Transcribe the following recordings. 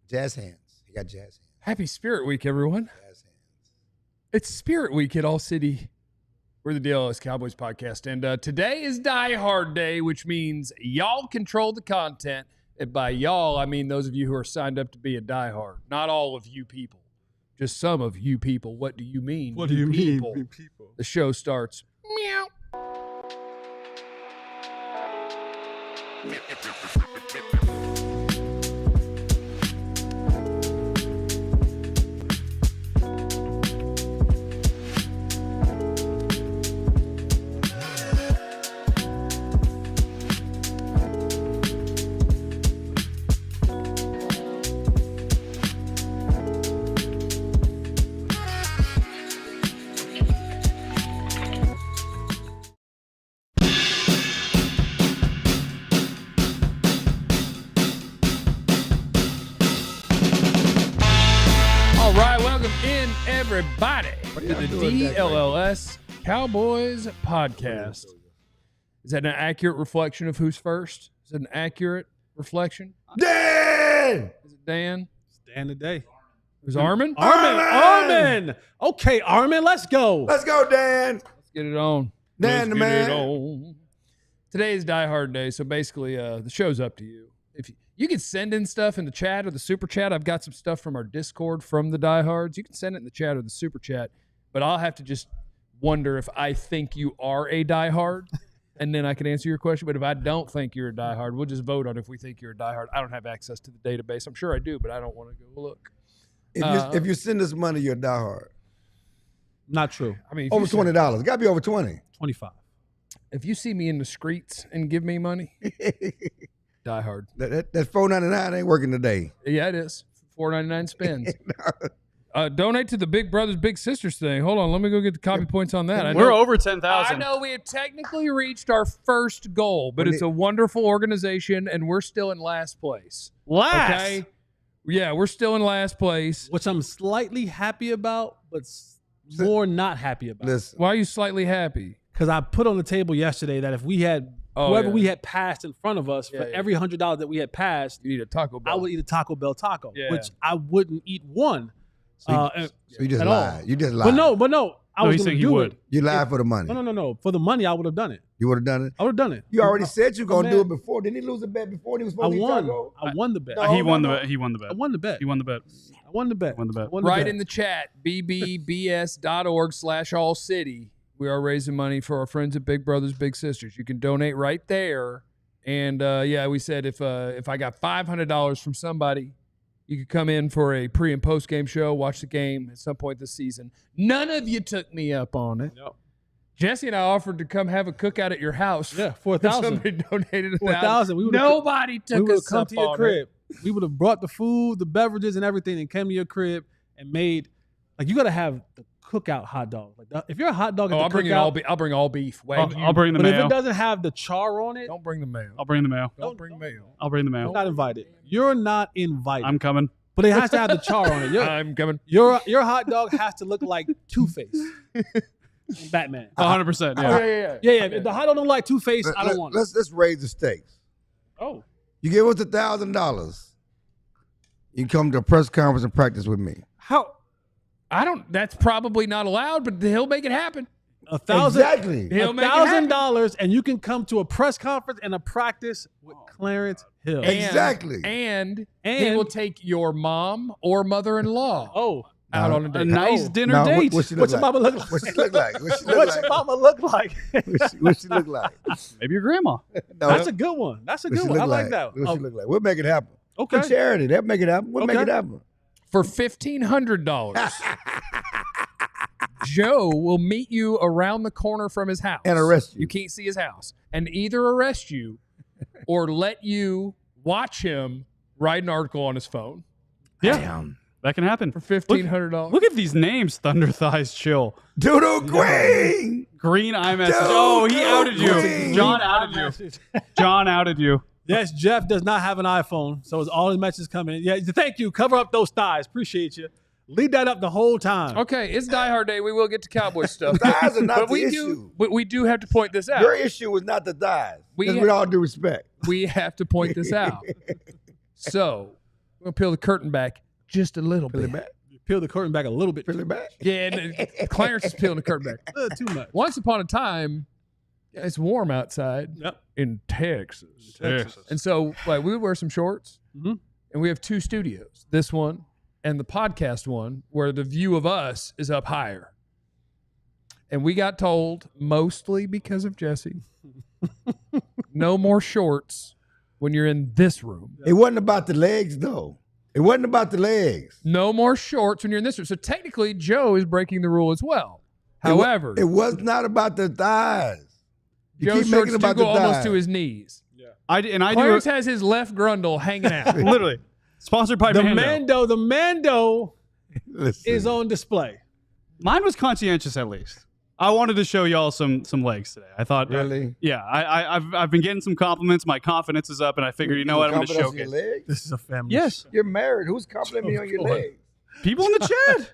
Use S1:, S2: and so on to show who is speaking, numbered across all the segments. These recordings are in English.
S1: Jazz hands. He got jazz hands.
S2: Happy Spirit Week, everyone.
S1: Jazz hands.
S2: It's Spirit Week at ALLCITY. We're the DLLS Cowboys podcast. And today is Die Hard Day, which means y'all control the content. And by y'all, I mean those of you who are signed up to be a Die Hard. Not all of you people. Just some of you people. What do you mean?
S3: What do you mean, people?
S2: The show starts. Meow. Everybody to the DLLS Cowboys podcast. Is that an accurate reflection of who's first? Is it an accurate reflection?
S1: Dan!
S2: Is it Dan?
S3: It's Dan today.
S2: Who's Armin?
S3: Armin! Okay, Armin, let's go.
S1: Let's go, Dan.
S2: Let's get it on.
S1: Dan the man.
S2: Today is Die Hard Day, so basically the show's up to you. If you can send in stuff in the chat or the super chat. I've got some stuff from our Discord from the Diehards. You can send it in the chat or the super chat, but I'll have to just wonder if I think you are a diehard, and then I can answer your question. But if I don't think you're a diehard, we'll just vote on if we think you're a diehard. I don't have access to the database. I'm sure I do, but I don't want to go look.
S1: If you send us money, you're a diehard.
S3: Not true.
S2: I mean,
S1: over $20. Got to be over 20.
S3: 25.
S2: If you see me in the streets and give me money, Die Hard.
S1: That $4.99 ain't working today.
S2: Yeah, it is. $4.99 spins. Donate to the Big Brothers Big Sisters thing. Hold on, let me go get the copy points on that.
S3: We're over 10,000.
S2: I know we have technically reached our first goal, but it's a wonderful organization, and we're still in last place.
S3: Last?
S2: Okay? Yeah, we're still in last place.
S3: Which I'm slightly happy about, but more not happy about.
S1: Listen.
S2: Why are you slightly happy?
S3: Because I put on the table yesterday that if we had whoever we had passed in front of us, for every $100 that we had passed,
S2: you eat a Taco Bell.
S3: I would eat a Taco Bell taco, which I wouldn't eat one.
S1: So you just lied. You just lied.
S3: But no. I was going to do it.
S1: You lied for the money.
S3: No. For the money, I would have done it.
S1: You would have done it?
S3: I would have done it.
S1: You already said you were going to do it before. Didn't he lose a bet before he was supposed to eat taco?
S3: I won the bet.
S4: He won the bet. He won the bet.
S3: I won the bet.
S4: He won the bet.
S3: I won the bet.
S2: Right in the chat, bbbs.org/AllCity. We are raising money for our friends at Big Brothers Big Sisters. You can donate right there. And we said if I got $500 from somebody, you could come in for a pre and post game show, watch the game at some point this season. None of you took me up on it.
S3: No.
S2: Jesse and I offered to come have a cookout at your house.
S3: Yeah, $4,000.
S2: Somebody donated
S3: $4,000.
S2: Nobody took us up on it. We would have come to your crib.
S3: We would have brought the food, the beverages, and everything, and came to your crib and made you got to have the cookout hot dog. If you're a hot dog,
S2: I'll bring all beef. I'll bring all beef.
S4: I'll bring the
S3: mayo. But if
S4: mayo.
S3: it doesn't have the char on it,
S2: don't bring the mayo.
S4: I'll bring the mayo.
S2: Don't bring mayo.
S4: I'll bring the mayo.
S3: You're not invited. You're not invited.
S4: I'm coming.
S3: But it has to have the char on it.
S2: I'm coming.
S3: Your hot dog has to look like Two-Face. Batman.
S4: 100%.
S3: Yeah. If the hot dog don't like Two-Face, I don't want it.
S1: Let's raise the stakes.
S3: Oh.
S1: You give us $1,000. You come to a press conference and practice with me.
S3: How?
S2: That's probably not allowed, but he'll make it happen.
S3: $1,000.
S1: Exactly.
S3: $1,000, and you can come to a press conference and a practice with Clarence Hill.
S1: Exactly.
S2: And he will take your mom or mother-in-law out on a date.
S4: A nice dinner date.
S1: What's your
S3: mama look like?
S1: What's she look like?
S3: What's your mama look like?
S1: What's she look like?
S4: Maybe your grandma.
S1: No,
S3: that's a good one. That's a good one. I like that.
S1: What's she look like? We'll make it happen.
S3: Okay.
S1: For charity. They'll make it happen. We'll make it happen.
S2: For $1,500, Joe will meet you around the corner from his house.
S1: And arrest you.
S2: You can't see his house. And either arrest you or let you watch him write an article on his phone.
S4: Yeah.
S1: Damn.
S4: That can happen.
S2: For $1,500.
S4: Look at these names. Thunder Thighs Chill.
S1: Doodle Green.
S4: Green iMessage. Oh, he outed you. John outed you. John outed you.
S3: Yes, Jeff does not have an iPhone, so it's all his messages coming. Yeah, thank you. Cover up those thighs. Appreciate you. Leave that up the whole time.
S2: Okay, it's Die Hard Day. We will get to Cowboy stuff.
S1: Thighs are not the issue.
S2: But we do have to point this out.
S1: Your issue was not the thighs. With all due respect.
S2: We have to point this out. So, We'll peel the curtain back just a little
S1: Peel
S2: bit.
S1: it back.
S3: Peel the curtain back a little bit.
S1: Peel it back.
S2: Yeah, and Clarence is peeling the curtain back.
S3: Too much.
S2: Once upon a time, it's warm outside
S3: Yep.
S2: in Texas. And so like we would wear some shorts,
S3: Mhm.
S2: and we have 2 studios, this one and the podcast one, where the view of us is up higher. And we got told, mostly because of Jesse, no more shorts when you're in this room.
S1: It wasn't about the legs, though. It wasn't about the legs.
S2: No more shorts when you're in this room. So technically, Joe is breaking the rule as well. However,
S1: It was not about the thighs. You
S2: Joe's
S1: keep
S2: shorts
S1: making
S2: do
S1: about
S2: go
S1: the
S2: almost
S1: thighs.
S2: to his knees.
S4: I do
S2: Clarence has his left grundle hanging out.
S4: literally sponsored by
S3: The
S4: Mando.
S3: Mando
S1: Listen.
S3: is on display.
S4: Mine was conscientious at least. I wanted to show y'all some legs today. I thought,
S1: Really?
S4: yeah, I've been getting some compliments. My confidence is up, and I figured, you know what, I'm going to
S1: Confidence in
S4: showcase.
S1: your legs?
S3: This is a family.
S4: Yes,
S1: You're married. Who's complimenting you on your legs?
S4: people in the chat.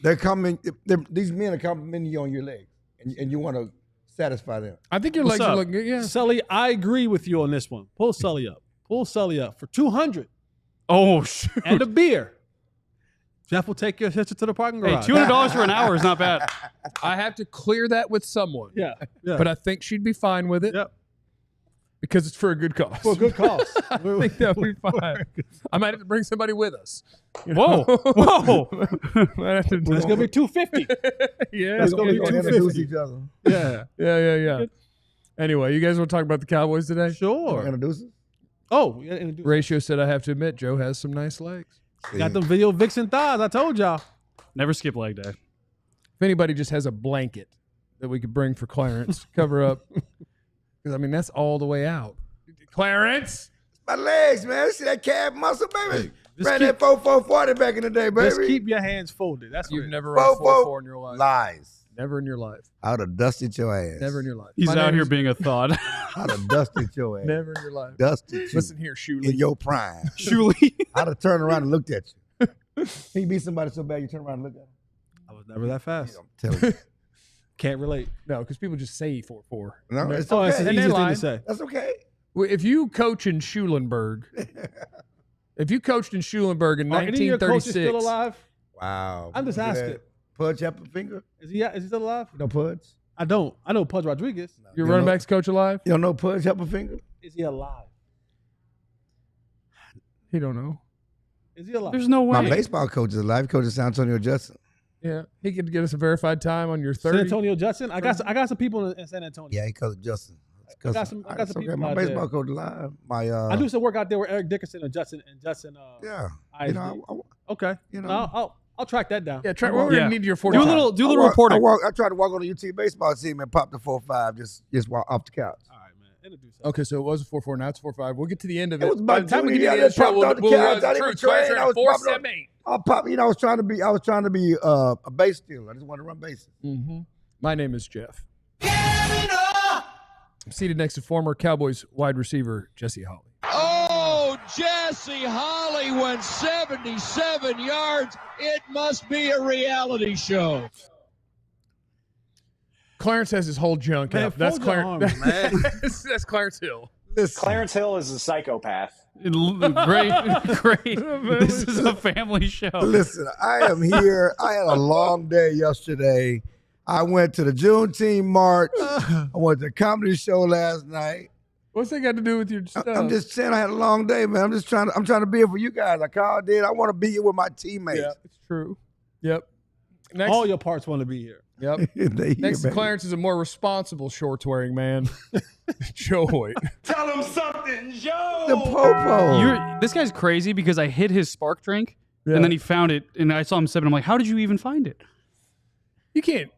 S1: They're coming. These men are complimenting you on your legs, and you want to satisfy them.
S2: I think your
S4: What's
S2: legs are
S4: up?
S2: looking good. Yeah.
S3: Sully, I agree with you on this one. Pull Sully up. Pull Sully up for 200
S4: Oh shoot!
S3: and a beer. Jeff will take your sister to the parking
S4: Hey,
S3: garage.
S4: $200 for an hour is not bad.
S2: I have to clear that with someone.
S3: Yeah.
S2: But I think she'd be fine with it
S3: Yep.
S2: because it's for a good cause.
S3: For a good cause.
S2: I think that would be fine. I might have to bring somebody with us. You
S4: Whoa,
S2: know?
S4: whoa!
S2: Might have to do
S3: It's gonna be 250.
S2: yeah,
S3: That's
S2: it's
S3: gonna be
S2: gonna be
S1: Introduce
S3: 250.
S1: each other.
S3: Yeah.
S2: Yeah. Anyway, you guys want to talk about the Cowboys today?
S3: Sure.
S1: Introduce us.
S3: Oh, we gotta introduce.
S2: Ratio said I have to admit Joe has some nice legs.
S3: Got them video vixen thighs. I told y'all.
S4: Never skip leg day.
S2: If anybody just has a blanket that we could bring for Clarence, cover up. Because, I mean, that's all the way out. Clarence!
S1: My legs, man. See that calf muscle, baby?
S3: Just
S1: Ran
S3: keep-
S1: that 440 back in the day, baby.
S3: Just keep your hands folded. That's
S2: You've
S3: what
S2: never run 4-4 in your life.
S1: Lies.
S2: Never in your life.
S1: I would have dusted your ass.
S2: Never in your life.
S4: He's
S2: My
S4: out
S2: name
S4: here
S2: is-
S4: being a thought.
S1: I'd have dusted your ass.
S2: Never in your life.
S1: Dusted you.
S2: Listen here, Shuley.
S1: in your prime.
S4: Shuley.
S1: I'd have turned around and looked at you. He beat somebody so bad you turn around and look at him.
S3: I was never that fast.
S1: I'm telling you.
S3: Can't relate.
S2: No, because people just say 4-4.
S1: No, it's
S3: Oh, that's
S1: okay.
S3: the
S2: And they
S3: easiest thing
S2: lied.
S3: to say.
S1: That's okay.
S2: Well, if you coach in Schulenburg, if you coached in Schulenburg in
S3: Are any of your coaches
S2: 1936,
S3: still alive?
S1: Wow.
S3: I'm just
S1: Look at
S3: asking.
S1: that. Pudge Apple-Finger?
S3: Is he still alive?
S1: You know Pudge?
S3: I don't. I know Pudge Rodriguez.
S2: your
S1: You
S2: running
S1: know-
S2: backs coach alive?
S1: You don't know Pudge Apple-Finger?
S3: Is he alive?
S2: He don't know.
S3: Is he alive?
S4: There's no way.
S1: My baseball coach is alive. He coaches San Antonio Justin.
S2: Yeah, he could get us a verified time on your
S3: San
S2: 30.
S3: Antonio Judson. I got some people in San Antonio.
S1: Yeah, he coaches Justin.
S3: I got some
S1: It's
S3: people
S1: My
S3: out there.
S1: baseball coach alive. My
S3: I do some work out there with Eric Dickerson and Judson.
S1: Yeah.
S3: ISD.
S1: You know,
S3: Okay.
S1: You know.
S3: I'll track that down.
S2: Yeah, try,
S1: Well,
S2: we're going
S4: yeah.
S2: to need your
S4: Do
S2: 40.
S4: a little reporting.
S1: I tried to walk on the UT baseball team and pop the 4-5 just walk off the couch.
S3: All right, man. Introduce us.
S2: Okay, so it was a 4-4. Now it's 4-5. We'll get to the end of
S1: It
S2: it.
S1: was
S2: By
S1: about
S2: the time we
S1: 2
S2: get to the end
S1: years
S2: of the show,
S1: popped
S2: we'll
S1: off the
S2: realize
S1: couch. I
S2: the
S1: didn't
S2: truth.
S1: train.
S2: Clarence
S1: I
S2: ran
S1: was popping
S2: 4-7-8.
S1: I pop. I was trying to be a base stealer. I just wanted to run bases.
S2: Mm-hmm. My name is Jeff. I'm seated next to former Cowboys wide receiver Jesse Holly.
S5: Oh, Jesse Holly went 77 yards. It must be a reality show.
S2: Clarence has his whole junk
S3: Man,
S2: up. That's
S3: fold your
S2: Clarence.
S3: arms, man.
S2: That's Clarence Hill.
S1: Listen,
S6: Clarence Hill is a psychopath.
S4: Great. This is a family show.
S1: listen. I am here. I had a long day yesterday. I went to the Juneteenth march. I went to the comedy show last night.
S2: What's that got to do with your stuff?
S1: I'm just saying I had a long day, man. I'm trying to be here for you guys. Like Carl did. I want to be here with my teammates.
S2: Yeah, it's true. Yep. Next,
S3: All your parts want to be here.
S2: yep.
S1: They here,
S2: Next to
S1: baby.
S2: Clarence is a more responsible shorts wearing man, Joe Hoyt.
S6: Tell him something, Joe.
S1: The popo.
S4: This guy's crazy because I hid his spark drink
S2: Yeah.
S4: and then he found it and I saw him sipping. I'm like, how did you even find it?
S2: You can't.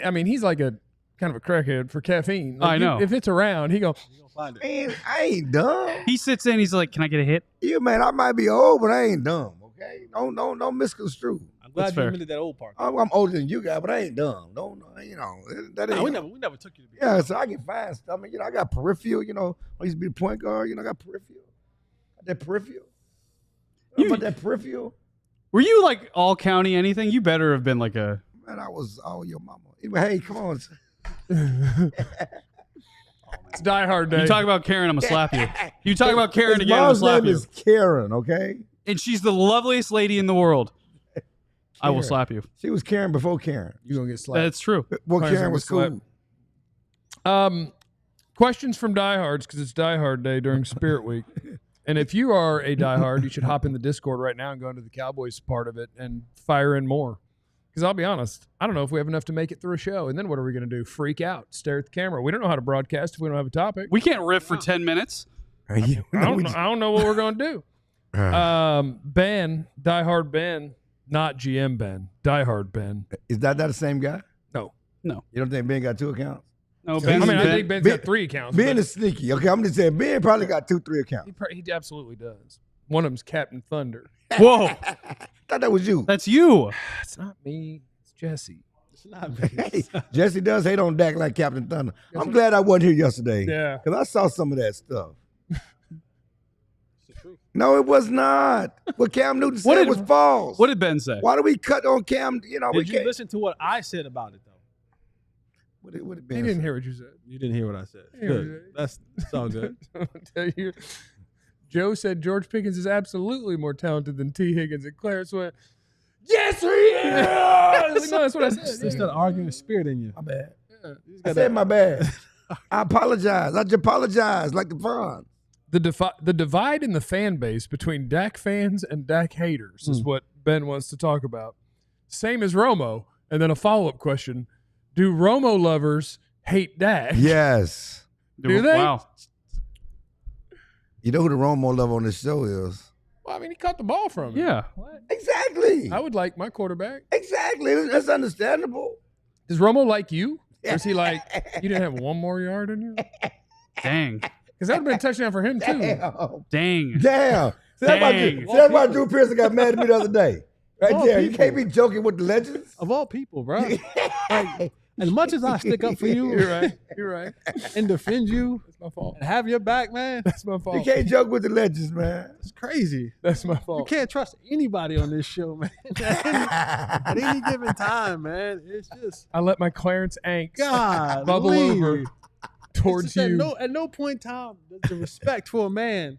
S2: I mean, he's like a kind of a crackhead for caffeine. Like,
S4: I know.
S2: If it's around, he go.
S3: You gonna find it.
S1: Man, I ain't dumb.
S4: He sits in. He's like, can I get a hit?
S1: Yeah, man, I might be old, but I ain't dumb. Okay, don't misconstrue.
S3: I'm glad
S4: That's
S3: you
S4: fair.
S3: admitted that old part.
S1: I'm older than you guys, but I ain't dumb. No, you know that ain't.
S3: Nah, we never took you to be.
S1: Yeah, so I can find stuff. I mean, I got peripheral. I used to be the point guard. I got peripheral. Got that peripheral.
S4: You-
S1: About that peripheral,
S4: Were you like all county anything? You better have been like a.
S1: man, I was all your mama. Anyway, hey, come on.
S2: It's Die Hard Day.
S4: You talk about Karen, I'm gonna slap you. You talk about Karen
S1: His
S4: again, I'm gonna
S1: mom's
S4: slap
S1: name
S4: you.
S1: is Karen, okay?
S4: And she's the loveliest lady in the world. I will
S1: Karen.
S4: slap you.
S1: She was Karen before Karen.
S2: You're going to get slapped.
S4: That's true.
S1: Well,
S2: Clarence
S1: Karen
S2: gonna
S1: was
S2: get
S1: cool.
S2: Questions from Diehards, because it's Die Hard Day during Spirit Week. And if you are a diehard, you should hop in the Discord right now and go into the Cowboys part of it and fire in more. Because I'll be honest, I don't know if we have enough to make it through a show. And then what are we going to do? Freak out, stare at the camera. We don't know how to broadcast if we don't have a topic.
S4: We can't riff for 10 minutes.
S2: I don't know what we're going to do. Ben, Diehard Ben, not GM Ben, Diehard Ben.
S1: Is that the same guy?
S2: No.
S1: You don't think Ben got 2 accounts?
S4: No,
S2: I
S4: Ben's
S2: mean, I
S4: Ben-
S2: think Ben's got 3 accounts.
S1: Ben
S2: but
S1: is sneaky. Okay, I'm just saying Ben probably got 2-3 accounts.
S2: he absolutely does. One of them's Captain Thunder.
S4: Whoa,
S1: Thought that was you.
S4: that's you.
S2: It's not me. It's Jesse.
S3: It's not me.
S1: Hey, Jesse does hate on Dak like Captain Thunder. I'm glad I wasn't here yesterday.
S2: Yeah.
S1: Because I saw some of that stuff. No, it was not. What Cam Newton said was false.
S4: What did Ben say?
S1: Why do we cut on Cam? You know, we
S3: Did you
S1: can't.
S3: listen to what I said about it, though?
S1: What did
S2: He
S1: Ben
S2: didn't
S1: say?
S2: hear what you said.
S3: You didn't hear what I said.
S2: Yeah,
S3: Good.
S2: yeah.
S3: That's all good.
S2: I'll tell you. Joe said George Pickens is absolutely more talented than T. Higgins, and Clarence went, "Yes, he is." I was like, no, that's what I said.
S3: There's that arguing spirit in you.
S1: My bad.
S2: Yeah.
S1: I said my bad. I apologize. I just apologize like the Vaughn.
S2: The divide in the fan base between Dak fans and Dak haters is what Ben wants to talk about. Same as Romo. And then a follow-up question. Do Romo lovers hate Dak?
S1: Yes.
S2: Do they?
S4: Wow.
S1: You know who the Romo love on this show is?
S2: Well, I mean, he caught the ball from him.
S4: Yeah.
S1: Exactly.
S2: I would like my quarterback.
S1: Exactly. That's understandable.
S2: Does Romo like you? Or is he like, you didn't have 1 more yard in you?
S4: Dang.
S2: Because that would have been a touchdown for him, too.
S1: Damn.
S4: Dang.
S1: Damn. See,
S4: Dang.
S1: that's why Drew Pearson got mad at me the other day. Right
S3: All
S1: there. You
S3: people.
S1: can't be joking with the legends.
S3: Of all people, bro. Like, as much as I stick up for you
S2: You're right. You're right.
S3: and defend you
S2: That's my fault.
S3: and have your back, man,
S2: That's my fault.
S1: You can't joke with the legends, man.
S3: it's crazy.
S2: That's my
S3: You
S2: fault.
S3: can't trust anybody on this show, man. At any given time, man. It's just
S2: I let my Clarence angst
S3: God
S2: bubble over towards you.
S3: At no point in time does the respect for a man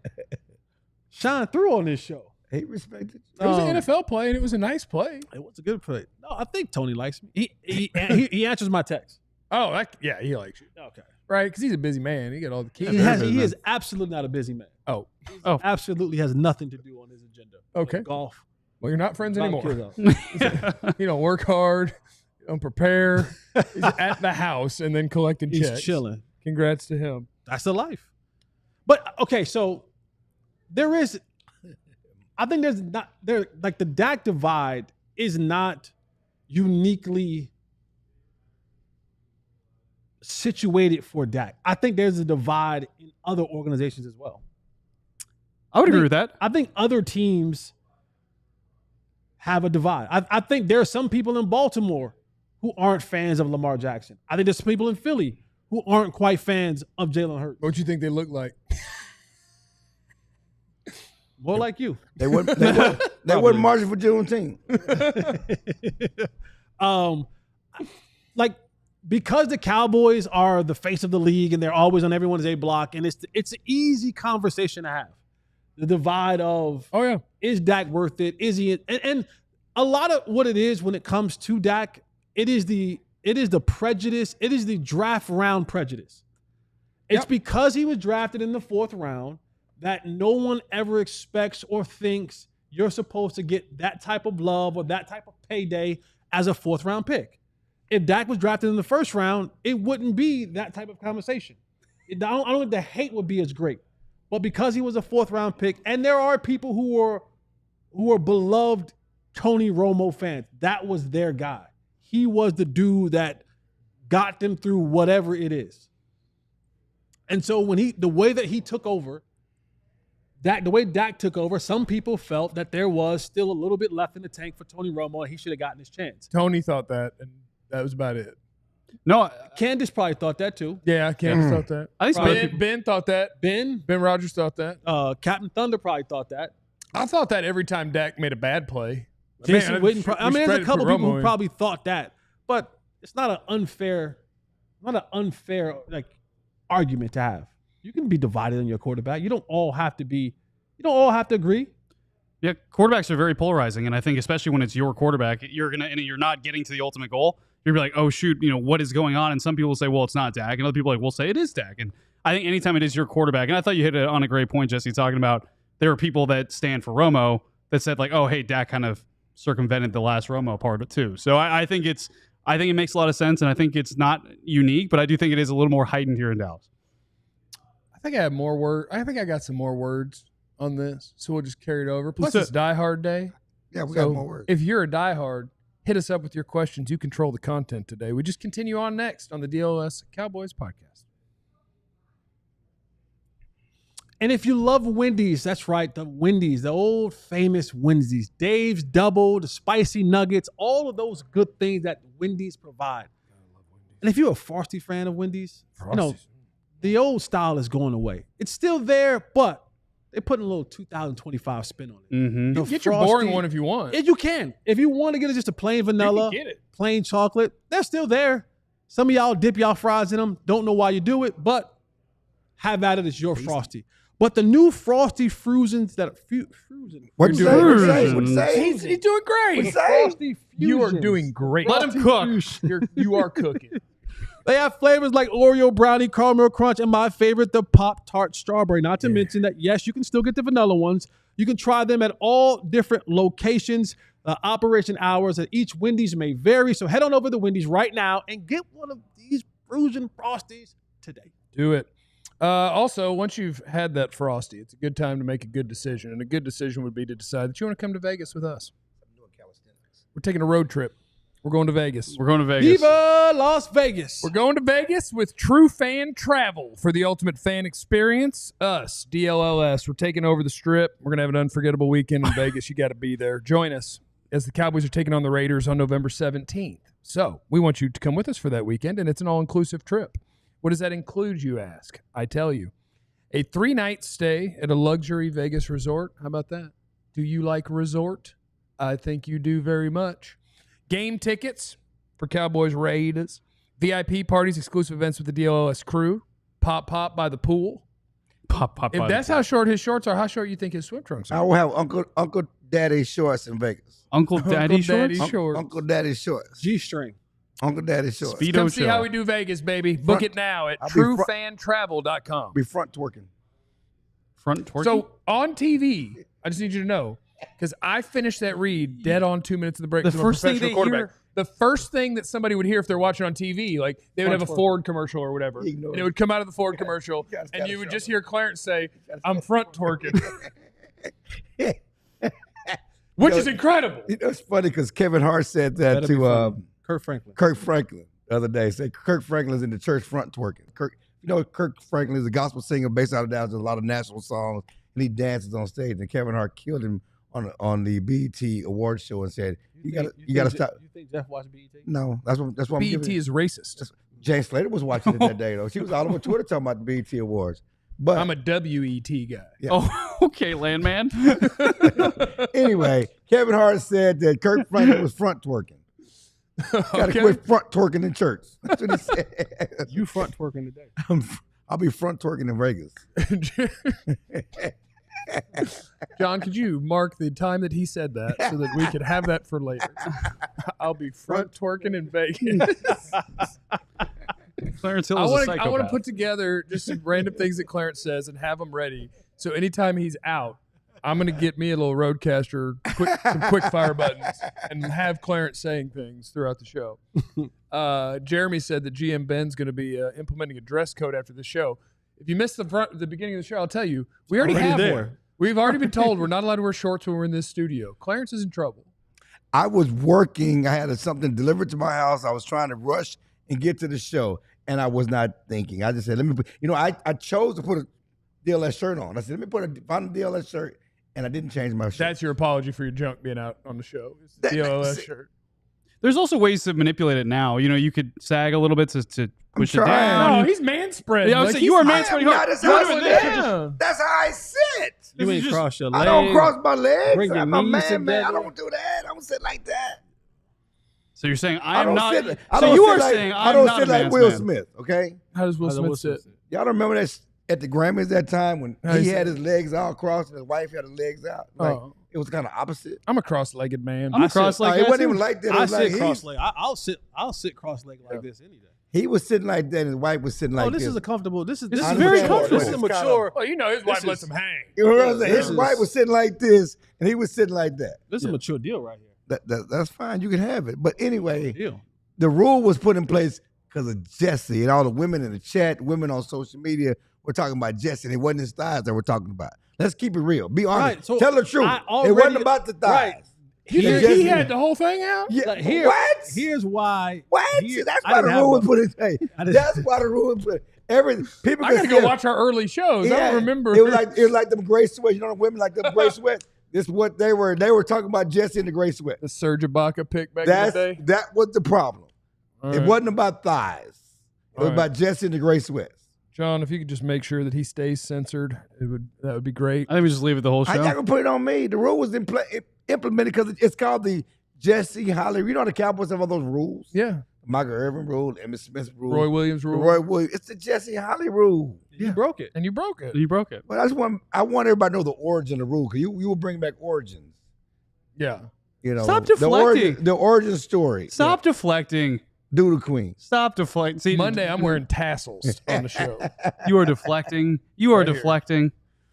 S3: shine through on this show.
S1: He respected you.
S2: It was an NFL play, and it was a nice play.
S3: It was a good play. No, I think Tony likes me. He answers my text.
S2: Oh, yeah, he likes you.
S3: Okay.
S2: Right? Because he's a busy man. He got all the kids.
S3: He is absolutely not a busy man.
S2: Oh,
S3: Absolutely has nothing to do on his agenda.
S2: Okay.
S3: Golf.
S2: well, you're not friends
S3: About
S2: anymore.
S3: kids.
S2: You don't work hard. You don't prepare. He's at the house and then collecting
S3: He's
S2: checks.
S3: chilling.
S2: Congrats to him.
S3: That's the life. But okay, so there is. I think there's not there like the Dak divide is not uniquely situated for Dak. I think there's a divide in other organizations as well.
S4: I would agree with that.
S3: I think other teams have a divide. I think there are some people in Baltimore who aren't fans of Lamar Jackson. I think there's some people in Philly who aren't quite fans of Jalen Hurts.
S2: What do you think they look like?
S3: More like you.
S1: They wouldn't marching for Juneteenth.
S3: Like because the Cowboys are the face of the league and they're always on everyone's A block, and it's an easy conversation to have. The divide of
S2: Oh, yeah.
S3: is Dak worth it? Is he? And a lot of what it is when it comes to Dak, it is the prejudice. It is the draft round prejudice. It's
S2: Yep.
S3: because he was drafted in the 4th round that no one ever expects or thinks you're supposed to get that type of love or that type of payday as a 4th round pick. If Dak was drafted in the 1st round, it wouldn't be that type of conversation. I don't think the hate would be as great. But because he was a 4th round pick, and there are people who are beloved Tony Romo fans, that was their guy. He was the dude that got them through whatever it is. And so the way that he took over, the way Dak took over, some people felt that there was still a little bit left in the tank for Tony Romo, and he should have gotten his chance.
S2: Tony thought that, and that was about it.
S4: No,
S3: Candace probably thought that too.
S2: Yeah, Candace thought that.
S4: I think
S2: Ben thought that.
S3: Ben
S2: Rogers thought that.
S3: Captain Thunder probably thought that.
S2: I thought that every time Dak made a bad play.
S3: Jason
S2: Man,
S3: Witten.
S2: we
S3: There's
S2: spread
S3: a
S2: it
S3: couple
S2: for
S3: people
S2: Romo
S3: who
S2: in.
S3: probably thought that, but it's not an unfair. argument to have. You can be divided on your quarterback. You don't all have to agree.
S4: Yeah, quarterbacks are very polarizing, and I think especially when it's your quarterback, you're not getting to the ultimate goal. You're gonna be like, oh shoot, what is going on? And some people will say, well, it's not Dak, and other people will say it is Dak. And I think anytime it is your quarterback, and I thought you hit it on a great point, Jesse, talking about there are people that stand for Romo that said like, oh hey, Dak kind of circumvented the last Romo part of it too. So I think it makes a lot of sense, and I think it's not unique, but I do think it is a little more heightened here in Dallas.
S2: I think I have more words. I think I got some more words on this, so we'll just carry it over. Plus, it's Diehard Day.
S1: Yeah, we got more words.
S2: If you're a diehard, hit us up with your questions. You control the content today. We just continue on next on the DLLS Cowboys podcast.
S3: And if you love Wendy's, that's right, the Wendy's, the old famous Wendy's, Dave's Double, the spicy nuggets, all of those good things that Wendy's provide. And if you're a Frosty fan of Wendy's, the old style is going away. It's still there, but they're putting a little 2025 spin on it.
S4: Mm-hmm.
S2: You can get your boring one if you want.
S3: You can. If you want to get it just a plain vanilla, plain chocolate, they're still there. Some of y'all dip y'all fries in them. Don't know why you do it, but have at it. It's your Frosty. But the new Frosty Fruzens that
S1: What'd you say?
S2: He's doing great.
S3: Frosty
S2: You are
S3: Fusions.
S2: doing great.
S4: Let him cook.
S2: You are cooking.
S3: They have flavors like Oreo brownie, caramel crunch, and my favorite, the Pop-Tart strawberry. Not to mention that, yes, you can still get the vanilla ones. You can try them at all different locations. Operation hours at each Wendy's may vary. So head on over to Wendy's right now and get one of these Frusion Frosties today.
S2: Do it. Also, once you've had that Frosty, it's a good time to make a good decision. And a good decision would be to decide that you want to come to Vegas with us. We're taking a road trip. We're going to Vegas.
S3: Viva Las Vegas.
S2: We're going to Vegas with True Fan Travel for the ultimate fan experience. Us, DLLS. We're taking over the Strip. We're going to have an unforgettable weekend in Vegas. You got to be there. Join us as the Cowboys are taking on the Raiders on November 17th. So we want you to come with us for that weekend, and it's an all-inclusive trip. What does that include, you ask? I tell you. A 3-night stay at a luxury Vegas resort. How about that? Do you like resort? I think you do very much. Game tickets for Cowboys Raiders. VIP parties, exclusive events with the DLLS crew. Pop by the pool.
S4: Pop
S2: If that's how short his shorts are, how short you think his swim trunks
S1: I
S2: are?
S1: will have Uncle Daddy's shorts in Vegas.
S4: Uncle Daddy shorts?
S1: Uncle Daddy's shorts.
S3: G-string.
S1: Uncle Daddy's shorts.
S4: Speedo
S2: Come see
S4: chill.
S2: how we do Vegas, baby. Book it now at truefantravel.com.
S1: Be front twerking.
S4: Front twerking?
S2: So on TV, I just need you to know, because I finished that read dead on 2 minutes of the break.
S4: The
S2: to a
S4: first thing
S2: professional
S4: they
S2: quarterback.
S4: hear-
S2: The first thing that somebody would hear if they're watching on TV, like they would have a Ford commercial or whatever, and it would come out of the Ford commercial, and you would just hear Clarence say, "I'm front twerking," which is incredible.
S1: It's funny because Kevin Hart said that to
S3: Kirk Franklin.
S1: Kirk Franklin the other day. Said Kirk Franklin's in the church front twerking. Kirk Franklin is a gospel singer based out of Dallas. Does a lot of national songs, and he dances on stage. And Kevin Hart killed him on the BET Awards show and said, "You gotta stop."
S3: You think Jeff watched BET?
S1: No, that's what I'm
S2: BET
S1: giving.
S2: is racist.
S1: Jane Slater was watching it that day though. She was all over Twitter talking about the BET Awards. But
S2: I'm a WET guy.
S1: Yeah.
S4: Oh, okay, Landman.
S1: Anyway, Kevin Hart said that Kirk Franklin was front twerking. Got to quit front twerking in church. That's what he said.
S3: You front twerking today.
S1: I'll be front twerking in Vegas.
S2: John, could you mark the time that he said that so that we could have that for later? I'll be front twerking in Vegas.
S4: Clarence Hill
S2: I
S4: is a
S2: want
S4: psychopath.
S2: to put together just some random things that Clarence says and have them ready. So anytime he's out, I'm going to get me a little roadcaster, some quick fire buttons, and have Clarence saying things throughout the show. Jeremy said that GM Ben's going to be implementing a dress code after the show. If you missed the beginning of the show, I'll tell you, we already have one. We've already been told we're not allowed to wear shorts when we're in this studio. Clarence is in trouble.
S1: I was working. I had something delivered to my house. I was trying to rush and get to the show, and I was not thinking. I just said, let me put, I chose to put a DLS shirt on. I said, let me find a DLS shirt, and I didn't change my shirt.
S2: That's your apology for your junk being out on the show. It's the DLLS shirt.
S4: There's also ways to manipulate it now. You could sag a little bit to push it down.
S2: No, he's manspreading.
S4: Yeah, I was saying, you are manspreading.
S1: That's how I sit.
S3: You ain't cross your legs.
S1: I don't cross my legs.
S3: Bring your
S1: I'm a
S3: knees
S1: man. I
S3: together.
S1: don't do that. I don't sit like that.
S4: So you're saying
S1: I
S4: I'm
S1: don't
S4: not.
S1: sit-
S4: So you are saying
S1: I
S4: I'm
S1: don't
S4: not
S1: sit
S4: a
S1: like
S4: man's
S1: Will
S4: man.
S1: Smith. Okay.
S2: How does Will Smith sit?
S1: Y'all don't remember that at the Grammys that time when he had his legs all crossed and his wife had her legs out? Like, it was kind of opposite.
S2: I'm a cross-legged man.
S4: I'm a cross-legged.
S1: It wasn't even like that. It
S3: I
S1: was like
S3: sit cross-legged. I'll sit cross-legged like this any day.
S1: he was sitting like that and his wife was sitting like this.
S3: This is a comfortable. This is
S1: I
S3: very
S1: understand.
S3: comfortable.
S1: This
S3: This
S1: is
S3: is mature.
S2: Well, you know his wife lets him hang.
S1: You know what I'm saying?
S3: This
S1: His wife was sitting like this and he was sitting like that.
S3: This is a mature deal right here.
S1: That's fine. You can have it. But anyway,
S3: Deal.
S1: the rule was put in place because of Jesse and all the women in the chat, women on social media were talking about Jesse, and it wasn't his thighs that we're talking about. Let's keep it real. Be honest.
S3: Right, so
S1: Tell the truth.
S3: I
S1: It wasn't
S3: already-
S1: about the thighs.
S3: right.
S2: He had the whole thing out?
S1: Yeah.
S3: Like, here-
S1: What?
S3: Here's why.
S1: What?
S3: Here-
S1: That's
S3: I
S1: why
S3: didn't
S1: the
S3: have
S1: rule was
S3: one.
S1: put in place.
S3: I didn't-
S1: That's why the rule was put. People
S2: I
S1: could
S2: gotta go watch our early shows. I don't remember.
S1: It was like them gray sweats. You know, the women like them gray sweats. This is what they were. They were talking about Jesse and the gray sweat.
S2: the Serge Ibaka pick back in the day.
S1: That was the problem.
S2: All
S1: It
S2: right.
S1: wasn't about thighs. It was
S2: All right.
S1: about Jesse and the gray sweats.
S2: John, if you could just make sure that he stays censored, that would be great.
S4: I think we just leave it the whole
S1: I
S4: show.
S1: not gonna put it on me. The rule was implemented because it's called the Jesse Holly. You know the Cowboys have all those rules.
S2: Yeah.
S1: Michael Irvin rule, Emmitt Smith rule,
S2: Roy Williams rule.
S1: Roy Williams. It's the Jesse Holly rule.
S3: You broke it.
S2: And you broke it.
S4: You broke it.
S1: But I want everybody to know the origin of the rule because you will bring back origins.
S2: Yeah.
S1: You know,
S4: Stop
S1: the
S4: deflecting.
S1: the origin story.
S4: Stop deflecting.
S1: Doodle Queen.
S4: Stop deflecting. See,
S2: Monday, I'm wearing tassels on the show.
S4: You are deflecting. You are
S2: Right here.
S4: deflecting.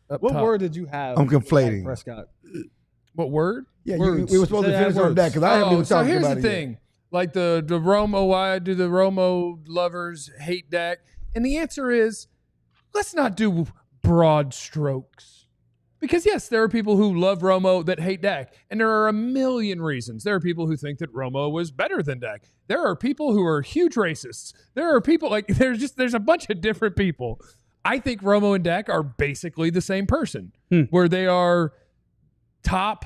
S2: Up
S3: What
S2: top.
S3: word did you have?
S1: I'm
S3: with
S1: conflating.
S3: Dak Prescott?
S2: What word?
S1: Yeah,
S3: Words.
S1: we were supposed to
S3: Say
S1: finish
S3: that
S1: on that
S3: words.
S1: because I haven't even
S2: so
S1: talked
S2: here's
S1: about
S2: the
S1: it yet.
S2: thing. Like the Romo, why do the Romo lovers hate Dak? And the answer is, let's not do broad strokes. Because yes, there are people who love Romo that hate Dak. And there are a million reasons. There are people who think that Romo was better than Dak. There are people who are huge racists. There are people like there's a bunch of different people. I think Romo and Dak are basically the same person. Where they are top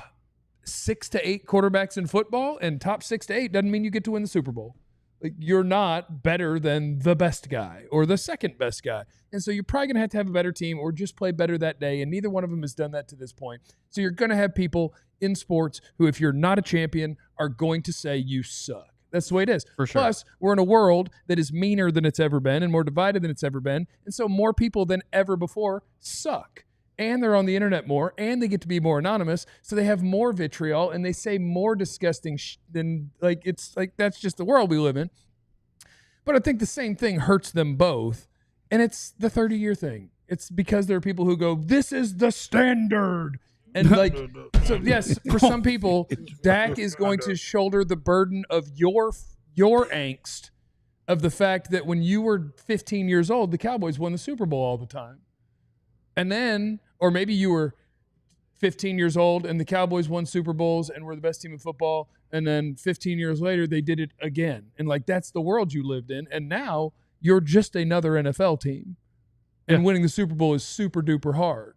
S2: 6 to 8 quarterbacks in football, and top 6 to 8 doesn't mean you get to win the Super Bowl. Like, you're not better than the best guy or the second best guy. And so you're probably going to have a better team or just play better that day. And neither one of them has done that to this point. So you're going to have people in sports who, if you're not a champion, are going to say you suck. That's the way it is.
S4: For sure.
S2: Plus, we're in a world that is meaner than it's ever been and more divided than it's ever been. And so more people than ever before suck. And they're on the internet more, and they get to be more anonymous, so they have more vitriol, and they say more disgusting than, like, it's like that's just the world we live in. But I think the same thing hurts them both, and it's the 30-year thing. It's because there are people who go, this is the standard. And like, so yes, for some people, Dak is going to shoulder the burden of your angst of the fact that when you were 15 years old, the Cowboys won the Super Bowl all the time. And then, or maybe you were 15 years old and the Cowboys won Super Bowls and were the best team in football. And then 15 years later, they did it again. And like, that's the world you lived in. And now you're just another NFL team. And winning the Super Bowl is super duper hard.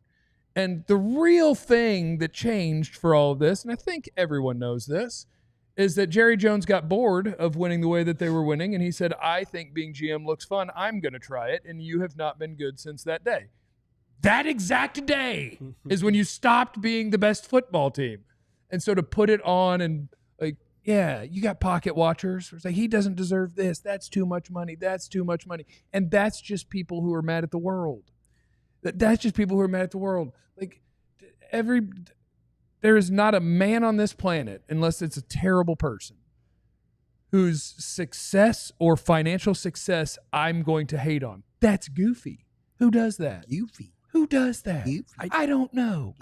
S2: And the real thing that changed for all of this, and I think everyone knows this, is that Jerry Jones got bored of winning the way that they were winning. And he said, I think being GM looks fun. I'm going to try it. And you have not been good since that day. That exact day is when you stopped being the best football team. And so to put it on and like, yeah, you got pocket watchers. It's like, he doesn't deserve this. That's too much money. That's too much money. And that's just people who are mad at the world. That's just people who are mad at the world. Like there is not a man on this planet, unless it's a terrible person, whose success or financial success I'm going to hate on. That's goofy. Who does that?
S1: Goofy.
S2: Who does that? I don't know.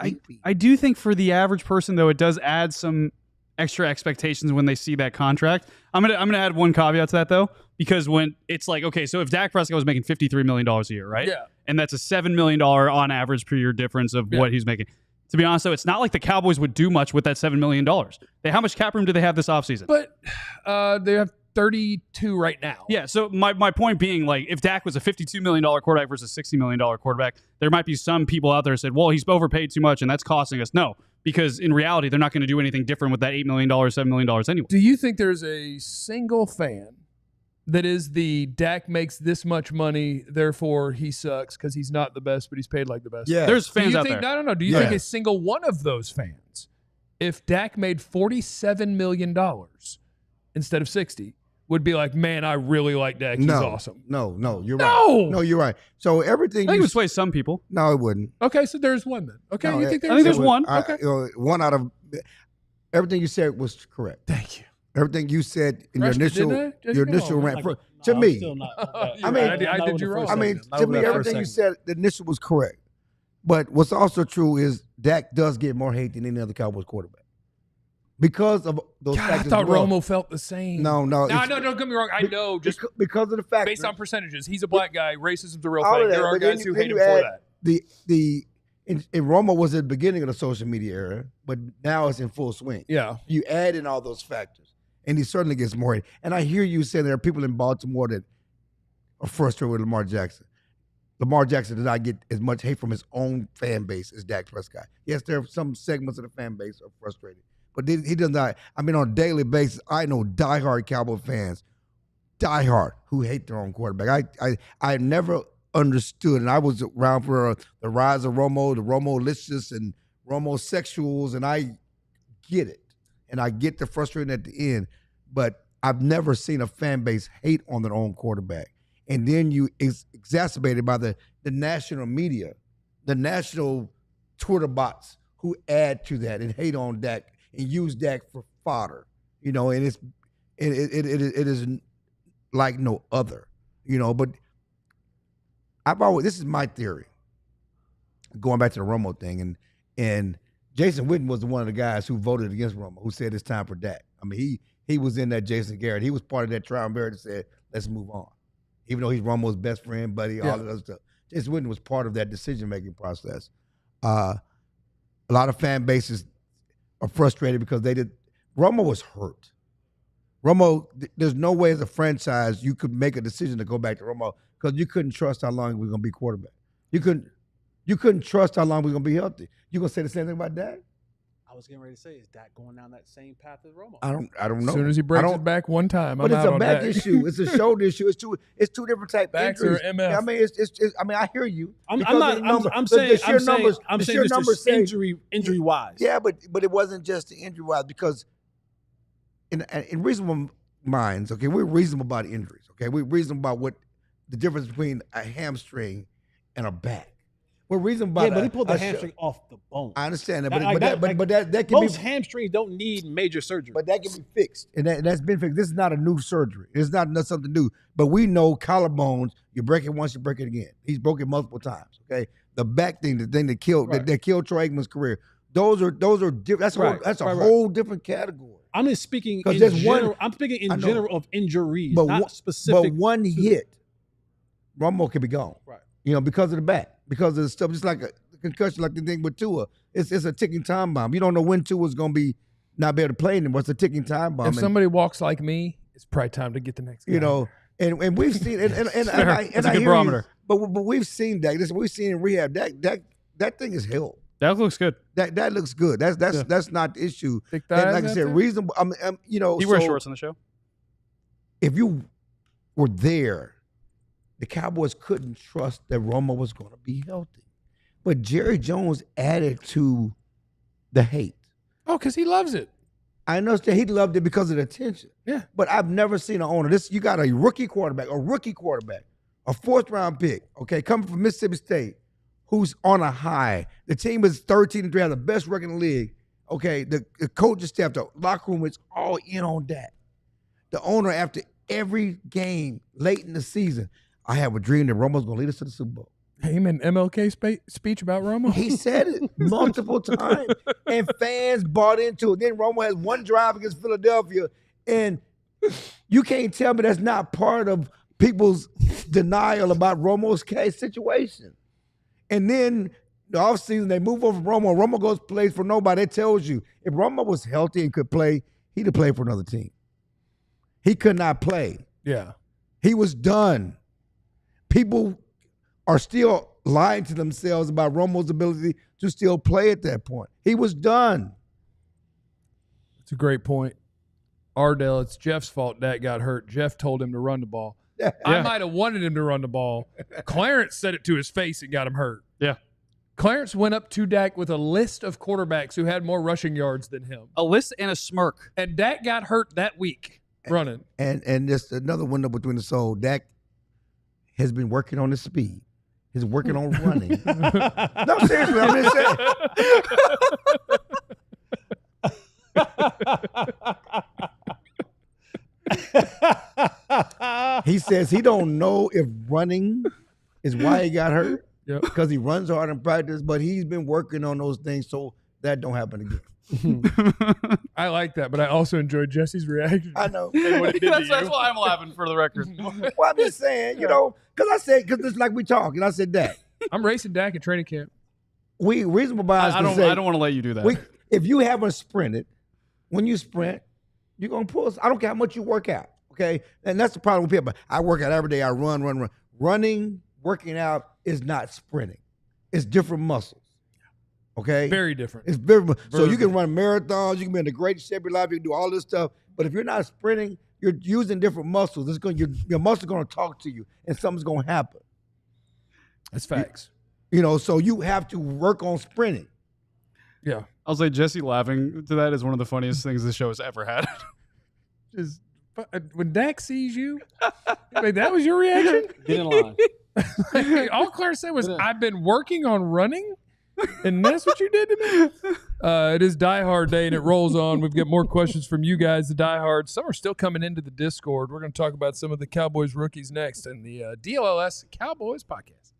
S4: I do think for the average person, though, it does add some extra expectations when they see that contract. I'm gonna add one caveat to that, though, because when it's like, okay, so if Dak Prescott was making $53 million a year, right?
S2: Yeah.
S4: And that's a $7 million on average per year difference of what he's making. To be honest, though, it's not like the Cowboys would do much with that $7 million. How much cap room do they have this offseason?
S2: But they have 32 right now.
S4: Yeah, so my point being, like, if Dak was a $52 million quarterback versus a $60 million quarterback, there might be some people out there who said, well, he's overpaid too much and that's costing us. No, because in reality, they're not going to do anything different with that $8 million, $7 million anyway.
S2: Do you think there's a single fan that is the Dak makes this much money, therefore he sucks because he's not the best, but he's paid like the best?
S1: Yeah.
S4: There's fans
S2: Do you
S4: out
S2: think,
S4: there.
S2: No. Do you think a single one of those fans, if Dak made $47 million instead of 60, would be like, man, I really like Dak. He's awesome.
S1: No, you're
S2: No!
S1: right. No, you're right. So everything
S4: I think it
S1: you
S4: would sway some people.
S1: no, it wouldn't.
S2: Okay, so there's one then. Okay,
S1: No,
S2: you think
S4: I think
S2: there's
S4: there's one.
S1: Okay.
S2: Okay.
S1: One out of everything you said was correct.
S2: Thank you.
S1: Everything you said in
S2: Freshman,
S1: your initial
S2: didn't I?
S1: your
S2: Come
S1: initial
S2: on,
S1: rant
S3: Like,
S1: to
S3: I'm
S1: me.
S3: still not-
S1: I mean,
S2: I did you wrong.
S1: I mean,
S3: Not
S1: to
S3: over
S1: me,
S3: that first
S1: everything you
S3: segment.
S1: said, the initial was correct. But what's also true is Dak does get more hate than any other Cowboys quarterback because of those
S2: God, I
S1: factors.
S2: thought
S1: as well.
S2: Romo felt the same.
S1: No,
S2: No, don't get me wrong. I know, just
S1: because of the fact
S2: based on percentages. He's a black guy. Racism's a real
S1: all
S2: thing.
S1: of that,
S2: There are
S1: but then
S2: guys
S1: you-
S2: who
S1: then
S2: hate
S1: you
S2: him for
S1: add
S2: that.
S1: and Romo was at the beginning of the social media era, but now it's in full swing.
S2: Yeah.
S1: You add in all those factors, and he certainly gets more hate. And I hear you say there are people in Baltimore that are frustrated with Lamar Jackson. Lamar Jackson does not get as much hate from his own fan base as Dak Prescott. Yes, there are some segments of the fan base are frustrated, but he does not. I mean, on a daily basis, I know diehard Cowboy fans, who hate their own quarterback. I never understood, and I was around for the rise of Romo, the Romo-licious and Romo-sexuals, and I get it. And I get the frustrating at the end, but I've never seen a fan base hate on their own quarterback. And then you exacerbated by the national media, the national Twitter bots who add to that and hate on Dak and use Dak for fodder, and it is like no other, but this is my theory, going back to the Romo thing, and Jason Witten was one of the guys who voted against Romo, who said it's time for Dak. I mean, he was in that Jason Garrett. He was part of that triumvirate that said, let's move on. Even though he's Romo's best friend, buddy, all that other stuff. Jason Witten was part of that decision-making process. A lot of fan bases are frustrated because Romo was hurt. Romo, there's no way as a franchise you could make a decision to go back to Romo because you couldn't trust how long he was going to be quarterback. You couldn't trust how long he was going to be healthy. You going to say the same thing about Dak?
S3: I was getting ready to say, is Dak going down that same path as Romo?
S1: I don't know.
S2: As soon as he breaks his back one time,
S1: But
S2: I'm
S1: it's
S2: out
S1: a
S2: on
S1: back
S2: Dak.
S1: issue. It's a shoulder issue. It's two different type
S2: Backs or
S1: injuries.
S2: MF.
S1: I mean, it's I mean, I hear you.
S3: I'm
S1: Because
S3: not.
S1: of the number-
S3: I'm
S1: the
S3: saying.
S1: sheer
S3: I'm saying.
S1: numbers.
S3: I'm
S1: the
S3: saying
S1: sheer
S3: just
S1: numbers say-
S3: injury wise.
S1: Yeah, but it wasn't just the injury wise because in reasonable minds, okay, we're reasonable about injuries. Okay, we're reasonable about what the difference between a hamstring and a back. We're reasonable about
S3: but he pulled the
S1: a
S3: hamstring off the bone.
S1: I understand that,
S3: Like
S1: but that can
S3: most
S1: be
S3: hamstrings don't need major surgery.
S1: But that can be fixed, and that's been fixed. This is not a new surgery. It's not something new. But we know collarbones. You break it once, you break it again. He's broken multiple times. Okay, the back thing, the thing that killed that killed Troy Aikman's career. Those are different. That's a whole different category.
S3: I'm just speaking
S1: 'Cause
S3: in
S1: there's
S3: general.
S1: one-
S3: I'm speaking
S1: I
S3: in
S1: know.
S3: general of injuries,
S1: But
S3: not
S1: one-
S3: specific.
S1: But one hit, Romo could be gone.
S3: Right.
S1: Because of the back, because of the stuff, just like a concussion, like the thing with Tua. It's a ticking time bomb. You don't know when Tua's going to be not be able to play anymore. It's a ticking time bomb.
S2: If somebody walks like me, it's probably time to get the next guy.
S1: And we've seen and
S4: That's
S1: I
S4: a good
S1: hear you,
S4: barometer.
S1: but we've seen Dak. We've seen in rehab. That thing is held.
S4: That looks good.
S1: That looks good. That's not the issue.
S2: Thick
S1: And
S2: thighs
S1: like I
S2: out
S1: said,
S2: there?
S1: reasonable.
S4: He wears shorts on the show.
S1: If you were there, the Cowboys couldn't trust that Romo was going to be healthy. But Jerry Jones added to the hate.
S2: Oh, because he loves it.
S1: I understand he loved it because of the attention.
S2: Yeah.
S1: But I've never seen an owner. You got a rookie quarterback, a fourth-round pick, okay, coming from Mississippi State, who's on a high. The team is 13-3, has the best record in the league. Okay, the coaching staff, the locker room is all in on that. The owner, after every game late in the season, I have a dream that Romo's going to lead us to the Super Bowl.
S2: Him and MLK speech about Romo.
S1: He said it multiple times, and fans bought into it. Then Romo has one drive against Philadelphia, and you can't tell me that's not part of people's denial about Romo's case situation. And then the offseason, they move over from Romo. Romo goes plays for nobody. It tells you if Romo was healthy and could play, he'd have played for another team. He could not play.
S2: Yeah.
S1: He was done. People are still lying to themselves about Romo's ability to still play at that point. He was done.
S2: It's a great point. Ardell, it's Jeff's fault Dak got hurt. Jeff told him to run the ball. I might have wanted him to run the ball. Clarence said it to his face and got him hurt.
S4: Yeah.
S2: Clarence went up to Dak with a list of quarterbacks who had more rushing yards than him.
S4: A list and a smirk.
S2: And Dak got hurt that week. running.
S1: And just another window between the soul. Dak has been working on his speed. He's working on running. No, seriously, I'm just saying. He says he don't know if running is why he got hurt.
S2: Yep.
S1: Because he runs hard in practice, but he's been working on those things so that don't happen again.
S2: I like that, but I also enjoyed Jesse's reaction.
S1: I know.
S2: And what it did to
S4: That's
S2: you.
S4: why I'm laughing for the record.
S1: Well, I'm just saying, because it's like we talk, and I said that.
S2: I'm racing Dak at training camp.
S1: We reasonable bias
S4: I
S1: can
S4: don't
S1: say,
S4: want to let you do that.
S1: if you haven't sprinted, when you sprint, you're gonna pull. I don't care how much you work out, okay? And that's the problem with people. I work out every day. I run. Running, working out is not sprinting. It's different muscles. Okay,
S2: Very different.
S1: It's very so you can run marathons. You can be in the greatest shape of your life. You can do all this stuff. But if you're not sprinting, you're using different muscles. It's going your muscles are going to talk to you, and something's going to happen.
S2: That's facts.
S1: So you have to work on sprinting.
S2: Yeah.
S4: I'll say Jesse laughing to that is one of the funniest things the show has ever had.
S2: Just when Dak sees you, wait, that was your reaction?
S3: Get in line.
S2: All Clarence said was, "I've been working on running." And that's what you did to me? It is Die Hard Day, and it rolls on. We've got more questions from you guys, the diehards. Some are still coming into the Discord. We're going to talk about some of the Cowboys rookies next in the DLLS Cowboys podcast.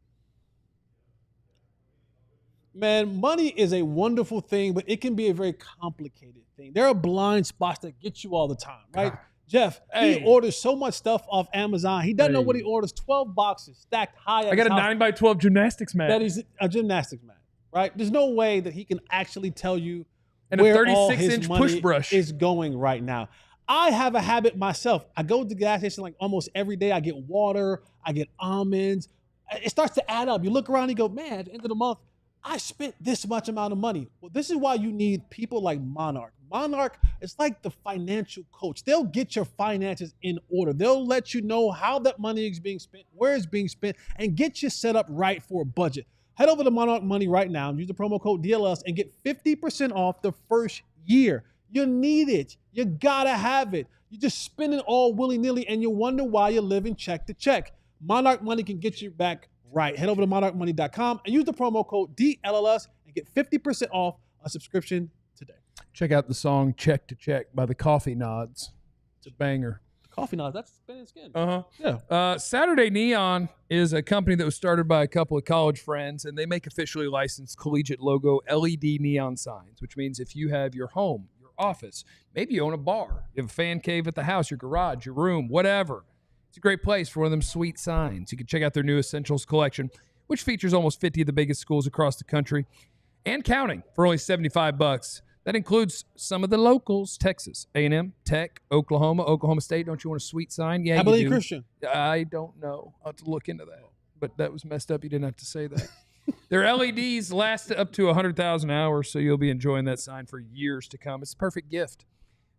S3: Man, money is a wonderful thing, but it can be a very complicated thing. There are blind spots that get you all the time, right? Jeff, he orders so much stuff off Amazon. He doesn't know what he orders. 12 boxes stacked high.
S2: I got a 9x12 gymnastics mat.
S3: That is a gymnastics mat, right? There's no way that he can actually tell you
S2: and
S3: where
S2: a
S3: 36-inch
S2: push brush
S3: is going right now. I have a habit myself. I go to the gas station like almost every day. I get water. I get almonds. It starts to add up. You look around and you go, man, at the end of the month, I spent this much amount of money. Well, this is why you need people like Monarch. Monarch is like the financial coach. They'll get your finances in order. They'll let you know how that money is being spent, where it's being spent, and get you set up right for a budget. Head over to Monarch Money right now and use the promo code DLS and get 50% off the first year. You need it. You gotta have it. You just spend it all willy-nilly and you wonder why you're living check to check. Monarch Money can get you back right. Head over to monarchmoney.com and use the promo code DLLS and get 50% off a subscription today.
S2: Check out the song Check to Check by the Coffee Nods. It's a banger.
S3: Coffee Nods, that's spinning skin.
S2: Yeah. Saturday Neon is a company that was started by a couple of college friends, and they make officially licensed collegiate logo LED neon signs, which means if you have your home, your office, maybe you own a bar, you have a fan cave at the house, your garage, your room, whatever. It's a great place for one of them sweet signs. You can check out their new Essentials collection, which features almost 50 of the biggest schools across the country and counting for only $75. That includes some of the locals: Texas, A&M, Tech, Oklahoma State. Don't you want a sweet sign? Yeah,
S3: Abilene
S2: you do.
S3: Christian.
S2: I don't know. I'll have to look into that. But that was messed up. You didn't have to say that. Their LEDs last up to 100,000 hours, so you'll be enjoying that sign for years to come. It's a perfect gift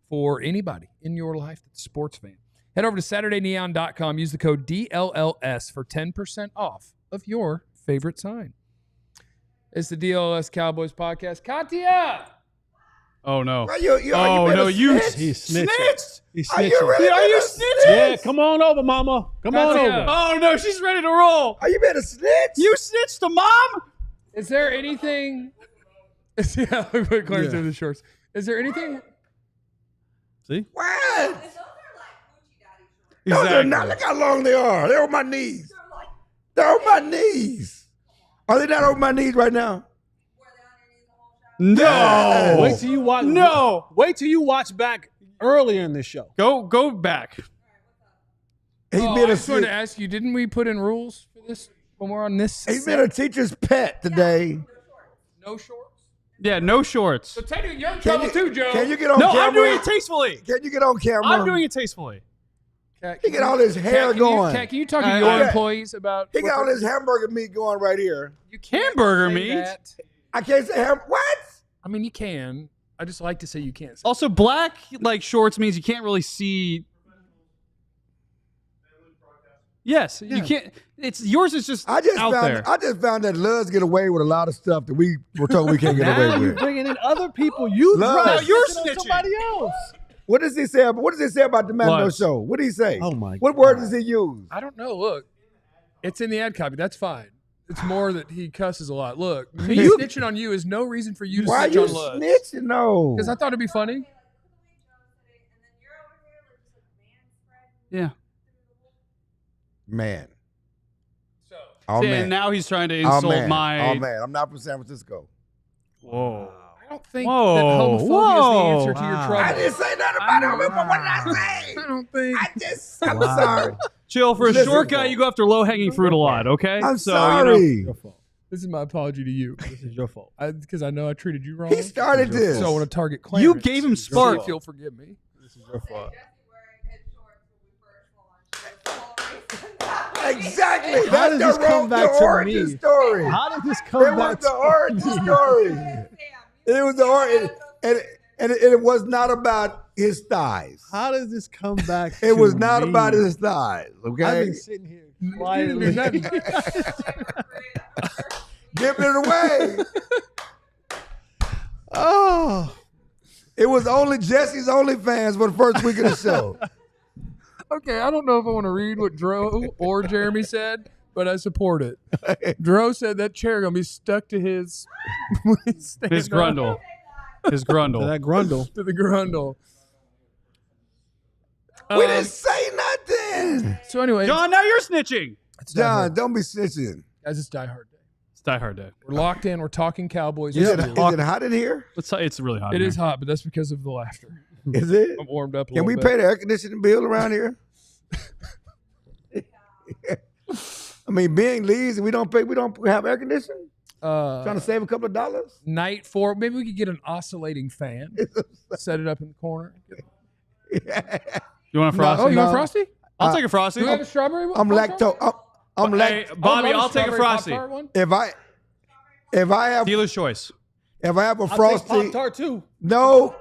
S2: for anybody in your life that's a sports fan. Head over to SaturdayNeon.com. Use the code DLLS for 10% off of your favorite sign. It's the DLLS Cowboys podcast. Katya!
S4: Oh, no.
S1: Well,
S3: He snitched. He snitched.
S1: Are you really?
S4: Are you snitching?
S3: Yeah, come on over, mama. Come on
S2: Katya.
S3: over.
S4: Oh, no, she's ready to roll.
S1: Are you being a snitch?
S4: You snitched to mom?
S2: Is there anything... Yeah, look what Clarence did with the shorts. Is there anything...
S3: See?
S1: What?
S4: Exactly.
S1: No, they're not. Look how long they are. They're on my knees. They're on my knees. Are they not on my knees right now?
S4: No.
S3: Wait till you watch.
S4: No.
S3: Wait till you watch back earlier in this show.
S4: Go back.
S1: He's
S2: I
S1: been a
S2: just wanted to ask you, didn't we put in rules for this when we're on this?
S1: he's been a teacher's pet today.
S2: No shorts?
S4: Yeah, no shorts.
S2: So technically you're in trouble too, Joe.
S1: Can you get on
S4: No,
S1: camera?
S4: I'm doing it tastefully.
S1: Can you get on camera?
S4: I'm doing it tastefully.
S2: Kat,
S1: He got all his hair going.
S2: Kat, can you talk to
S4: I-
S2: your
S4: I-
S2: employees about...
S1: He got all his hamburger meat going right here.
S2: You can't
S4: Hamburger
S2: say
S4: meat?
S2: that.
S1: I can't say what?
S2: I mean, you can. I just like to say you can't. Say
S4: Also, black like shorts means you can't really see. Yes, you can't. It's yours is just
S1: I just
S4: out
S1: found
S4: there.
S1: I just found that Luz get away with a lot of stuff that we were told we can't get
S3: Now
S1: away
S3: you're
S1: with.
S3: bringing in other people. You
S1: Love.
S3: try
S1: Now
S3: to
S4: you're
S3: snitch on
S4: snitching.
S3: somebody else.
S1: What does he say? What does he say about the Man No
S4: What?
S1: Show? What did he say?
S3: Oh my
S1: What word does he use?
S2: I don't know. Look, it's in the ad copy. That's fine. It's more that he cusses a lot. Look, me snitching on you is no reason for you to
S1: Why are
S2: snitch
S1: you
S2: on Lutz.
S1: snitching? No.
S2: Because I thought it'd be funny.
S4: Yeah.
S1: Man.
S2: So,
S1: Oh,
S4: See,
S1: man.
S4: and now he's trying to
S1: Oh,
S4: insult
S1: man.
S4: my.
S1: Oh, man. I'm not from San Francisco.
S4: Whoa.
S2: I don't think
S4: Whoa,
S2: that homophobia is the
S4: whoa.
S2: answer to your
S3: Wow.
S2: trouble.
S1: I didn't say nothing about him. What did I say?
S2: I don't think.
S1: I'm
S3: Wow.
S1: sorry.
S4: Chill. For a
S1: Listen.
S4: short guy, you go after low hanging fruit a lot. Okay.
S1: I'm
S4: So,
S1: sorry.
S3: Your fault.
S2: This is my apology to you.
S3: This is your fault.
S2: Because I know I treated you wrong.
S1: He started this.
S2: So I want to target Clarence.
S4: You gave him
S2: See
S4: spark.
S2: if he'll forgive me.
S3: This is your fault.
S1: Exactly.
S3: How
S1: That's
S3: does this
S1: the
S3: come back
S1: the
S3: to
S1: origin
S3: me?
S1: story.
S3: How did this
S1: It
S3: come
S1: was
S3: back
S1: the
S3: to
S1: origin story. It was the origin, and it was not about his thighs.
S3: How does this come back
S1: It was
S3: to
S1: not
S3: me?
S1: about his thighs.
S3: I've
S1: Okay,
S3: been sitting here
S2: You didn't
S3: quietly.
S2: do nothing.
S1: giving it away.
S3: Oh,
S1: It was only Jesse's OnlyFans for the first week of the show.
S2: Okay, I don't know if I want to read what Dro or Jeremy said, but I support it. Dro said that chair gonna be stuck to his
S4: His grundle. His grundle.
S3: that grundle.
S2: to the grundle.
S1: We didn't say nothing.
S2: So anyway,
S4: John, now you're snitching.
S2: it's Die Hard.
S1: John, don't be snitching.
S2: Guys, it's Die Hard Day.
S4: It's Die Hard Day.
S2: We're locked in. We're talking Cowboys.
S1: Is
S2: It's
S1: it hot in here?
S4: It's really hot.
S2: It
S4: in
S2: is
S4: here.
S2: hot, but that's because of the laughter.
S1: Is it?
S2: I'm warmed up a
S1: Can we
S2: little
S1: pay
S2: bit.
S1: the air conditioning bill around here? I mean, being lazy, we don't have air conditioning. Trying to save a couple of dollars.
S2: Night 4. Maybe we could get an oscillating fan. Set it up in the corner.
S4: You want a frosty?
S2: Oh, you want
S1: No.
S2: Frosty?
S4: I'll take a frosty.
S2: Do we have a strawberry one?
S1: I'm lactose. I'm
S4: Hey,
S1: lactose.
S4: Bobby, I'll take a frosty.
S1: If I have
S4: Dealer's choice.
S1: a
S3: I'll take
S1: frosty,
S3: Pop-Tart too.
S1: no.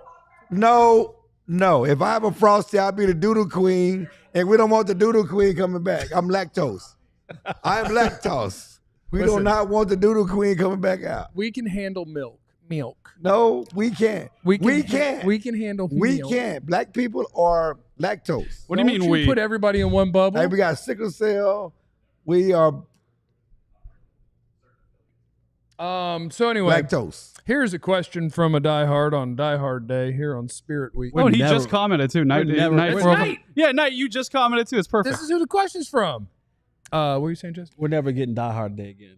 S1: If I have a frosty, I'll be the doodle queen, and we don't want the doodle queen coming back. I'm lactose. I am lactose. We do
S2: Listen.
S1: not want the doodle queen coming back out.
S2: We can handle milk.
S1: No, we can't. We can't.
S2: We can handle
S1: We
S2: milk.
S1: can't. Black people are lactose.
S4: What do you
S2: Don't
S4: mean we?
S2: put everybody in one bubble?
S1: Hey, we got sickle cell. We are
S2: So anyway,
S1: lactose.
S2: here's a question from a diehard on Die Hard Day here on Spirit Week.
S4: Oh, and he
S3: never-
S4: just commented too. Night,
S3: never-
S4: night
S3: It's
S4: four-
S2: Night.
S4: Yeah, Night. You just commented too. It's perfect.
S2: This is who the question's from. What were you saying, Justin?
S3: We're never getting Die Hard Day again.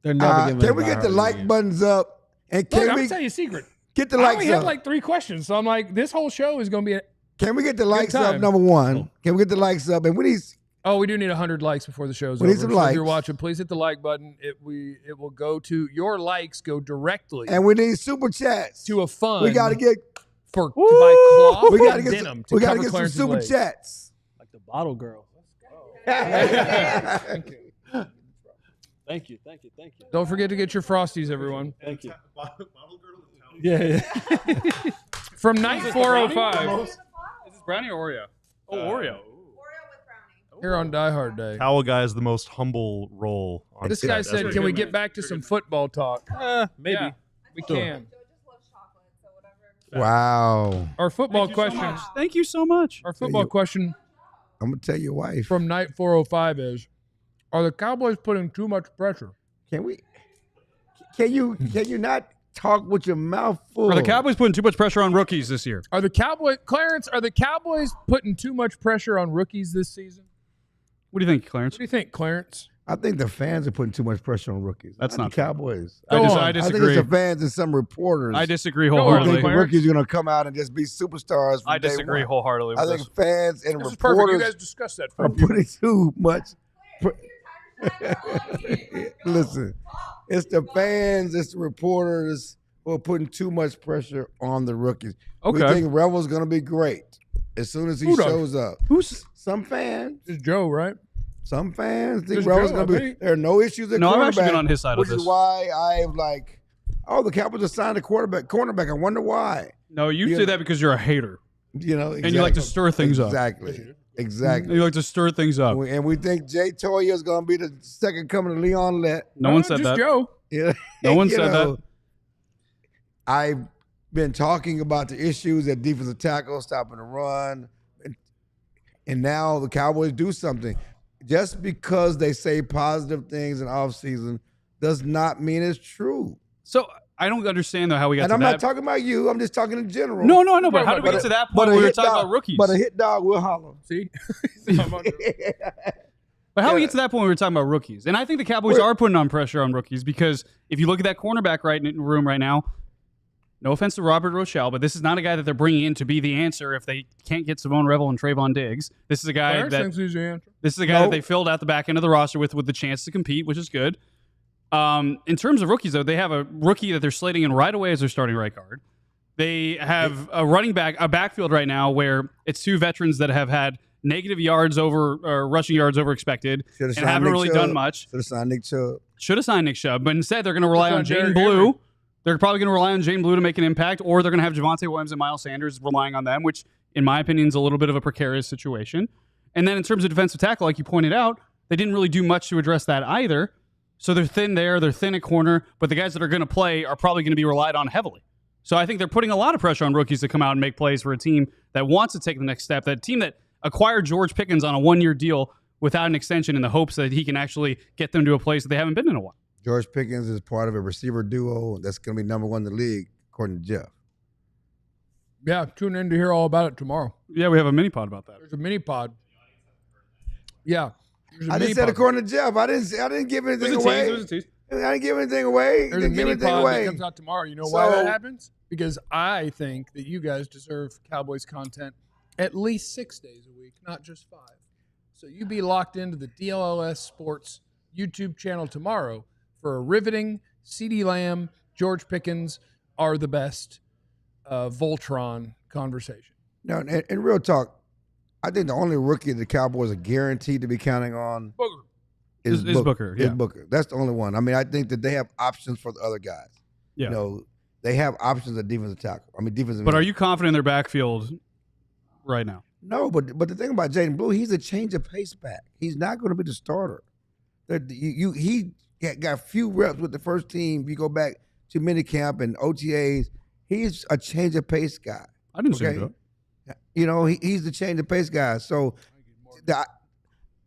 S3: They're never giving us
S1: Can we
S3: Die
S1: get the
S3: Hard
S1: like
S3: again.
S1: buttons up? And
S2: Look,
S1: can
S2: I'm gonna
S1: we
S2: tell you a secret.
S1: get the
S2: I
S1: likes
S2: only had
S1: up?
S2: like 3 questions, so I'm like, this whole show is gonna be.
S1: Can we get the likes up?
S2: time.
S1: Number one. Can we get the likes up? And we need
S2: Oh, we do need 100 likes before the show's
S1: We
S2: over.
S1: need some
S2: So if you're
S1: likes.
S2: watching, please hit the like button. It will go to your likes go directly
S1: super chats.
S2: to a fund.
S1: We gotta get
S2: to buy cloth
S1: we gotta
S2: and
S1: get
S2: denim
S1: some,
S2: to
S1: we gotta
S2: cover
S1: get some
S2: Clarence's
S1: super
S2: legs.
S1: chats.
S3: Like the bottle girl.
S2: Thank you.
S3: Thank you.
S2: Don't forget to get your Frosties, everyone.
S3: Thank you. Yeah.
S2: From Night 405
S4: Is this brownie or Oreo? Oh, Oreo.
S2: here on Die Hard Day.
S7: Towel guy is the most humble role on
S2: This
S7: set.
S2: guy
S7: That's
S2: said,
S7: what
S2: "Can
S7: he
S2: we
S7: did.
S2: get back to some football talk?"
S3: Maybe.
S2: Yeah, we can.
S1: Wow.
S2: Our football question.
S4: Thank you so much.
S2: Our football question
S1: I'm gonna tell your wife.
S2: from Night 405 is: are the Cowboys putting too much pressure?
S1: Can you not talk with your mouth full?
S4: Are the Cowboys putting too much pressure on rookies this year?
S2: Are the Cowboys putting too much pressure on rookies this season?
S4: What do you think, Clarence?
S2: What do you think, Clarence?
S1: I think the fans are putting too much pressure on rookies.
S4: That's
S1: the
S4: not true.
S1: Cowboys.
S2: Go on.
S4: I
S1: I think
S4: disagree.
S1: it's the fans and some reporters.
S4: I disagree
S2: on,
S1: who
S4: wholeheartedly.
S1: think the
S2: Clarence.
S1: rookies are going to come out and just be superstars. From
S4: I
S1: day
S4: disagree
S1: one.
S4: wholeheartedly with
S1: I
S4: this.
S1: think fans and
S2: This is perfect. You
S1: reporters
S2: guys discussed that
S1: are
S2: for me.
S1: putting too much. Listen, it's the fans, it's the reporters who are putting too much pressure on the rookies. We
S4: Okay.
S1: think Revel's going to be great as soon as he
S2: Who does?
S1: shows up.
S4: Who's?
S1: Some fans,
S2: It's Joe, right?
S1: some fans think
S2: Just
S1: Revel's
S2: Joe,
S1: going to
S2: I
S1: be.
S2: think.
S1: There are no issues at
S4: No,
S1: cornerback.
S4: I've actually been on his side of
S1: which
S4: this.
S1: is why I'm like, oh, the Cowboys just signed a cornerback. I wonder why.
S4: No, you
S1: Yeah.
S4: say that because you're a hater
S1: You know,
S4: and you like to stir things up.
S1: Exactly.
S4: You like to stir things up.
S1: And we think Jay Toya is going to be the second coming of Leon Lett.
S4: No one said
S2: just
S4: that.
S2: Joe.
S1: Yeah.
S4: No one
S1: You
S4: said
S1: know,
S4: that.
S1: I been talking about the issues at defensive tackle, stopping the run, and now the Cowboys do something. Just because they say positive things in offseason does not mean it's true.
S4: So I don't understand though how we got
S1: And
S4: to
S1: I'm
S4: that.
S1: not talking about you. I'm just talking in general.
S4: No. But how did we get to that point where we were talking about rookies?
S1: But a hit dog will holler.
S2: See?
S4: But how we get to that point when we were talking about rookies? And I think the Cowboys are putting on pressure on rookies because if you look at that cornerback room right now, no offense to Robert Rochelle, but this is not a guy that they're bringing in to be the answer if they can't get Savone Revel and Trayvon Diggs. This is a guy that they filled out the back end of the roster with the chance to compete, which is good. In terms of rookies, though, they have a rookie that they're slating in right away as their starting right guard. They have a backfield right now where it's two veterans that have had negative yards or rushing yards over expected and haven't really done much.
S1: Should have signed Nick Chubb.
S4: Should have signed Nick Chubb, but instead they're going to rely on Jaden Blue. They're probably going to rely on Jaden Blue to make an impact, or they're going to have Javonte Williams and Miles Sanders relying on them, which, in my opinion, is a little bit of a precarious situation. And then in terms of defensive tackle, like you pointed out, they didn't really do much to address that either. So they're thin there, they're thin at corner, but the guys that are going to play are probably going to be relied on heavily. So I think they're putting a lot of pressure on rookies to come out and make plays for a team that wants to take the next step, that team that acquired George Pickens on a one-year deal without an extension in the hopes that he can actually get them to a place that they haven't been in a while.
S1: George Pickens is part of a receiver duo that's going to be number one in the league, according to Jeff.
S2: Yeah, tune in to hear all about it tomorrow.
S4: Yeah, we have a mini pod about that.
S2: There's a mini pod. Yeah.
S1: I just said according to Jeff. I didn't give anything away. I didn't give anything away.
S2: There's a mini pod that comes out tomorrow. You know why that happens? Because I think that you guys deserve Cowboys content at least 6 days a week, not just 5. So you be locked into the DLLS Sports YouTube channel tomorrow for a riveting CeeDee Lamb, George Pickens are the best Voltron conversation.
S1: No, in real talk, I think the only rookie the Cowboys are guaranteed to be counting on is Booker.
S4: Yeah.
S1: Is Booker. That's the only one. I mean, I think that they have options for the other guys.
S4: Yeah.
S1: You know, they have options at defensive tackle. I mean, defensive.
S4: But are you confident in their backfield right now?
S1: No, but the thing about Jaden Blue, he's a change of pace back. He's not going to be the starter. He got a few reps with the first team. If you go back to minicamp and OTAs, he's a change of pace guy.
S4: I didn't say that.
S1: You know, he's the change of pace guy. So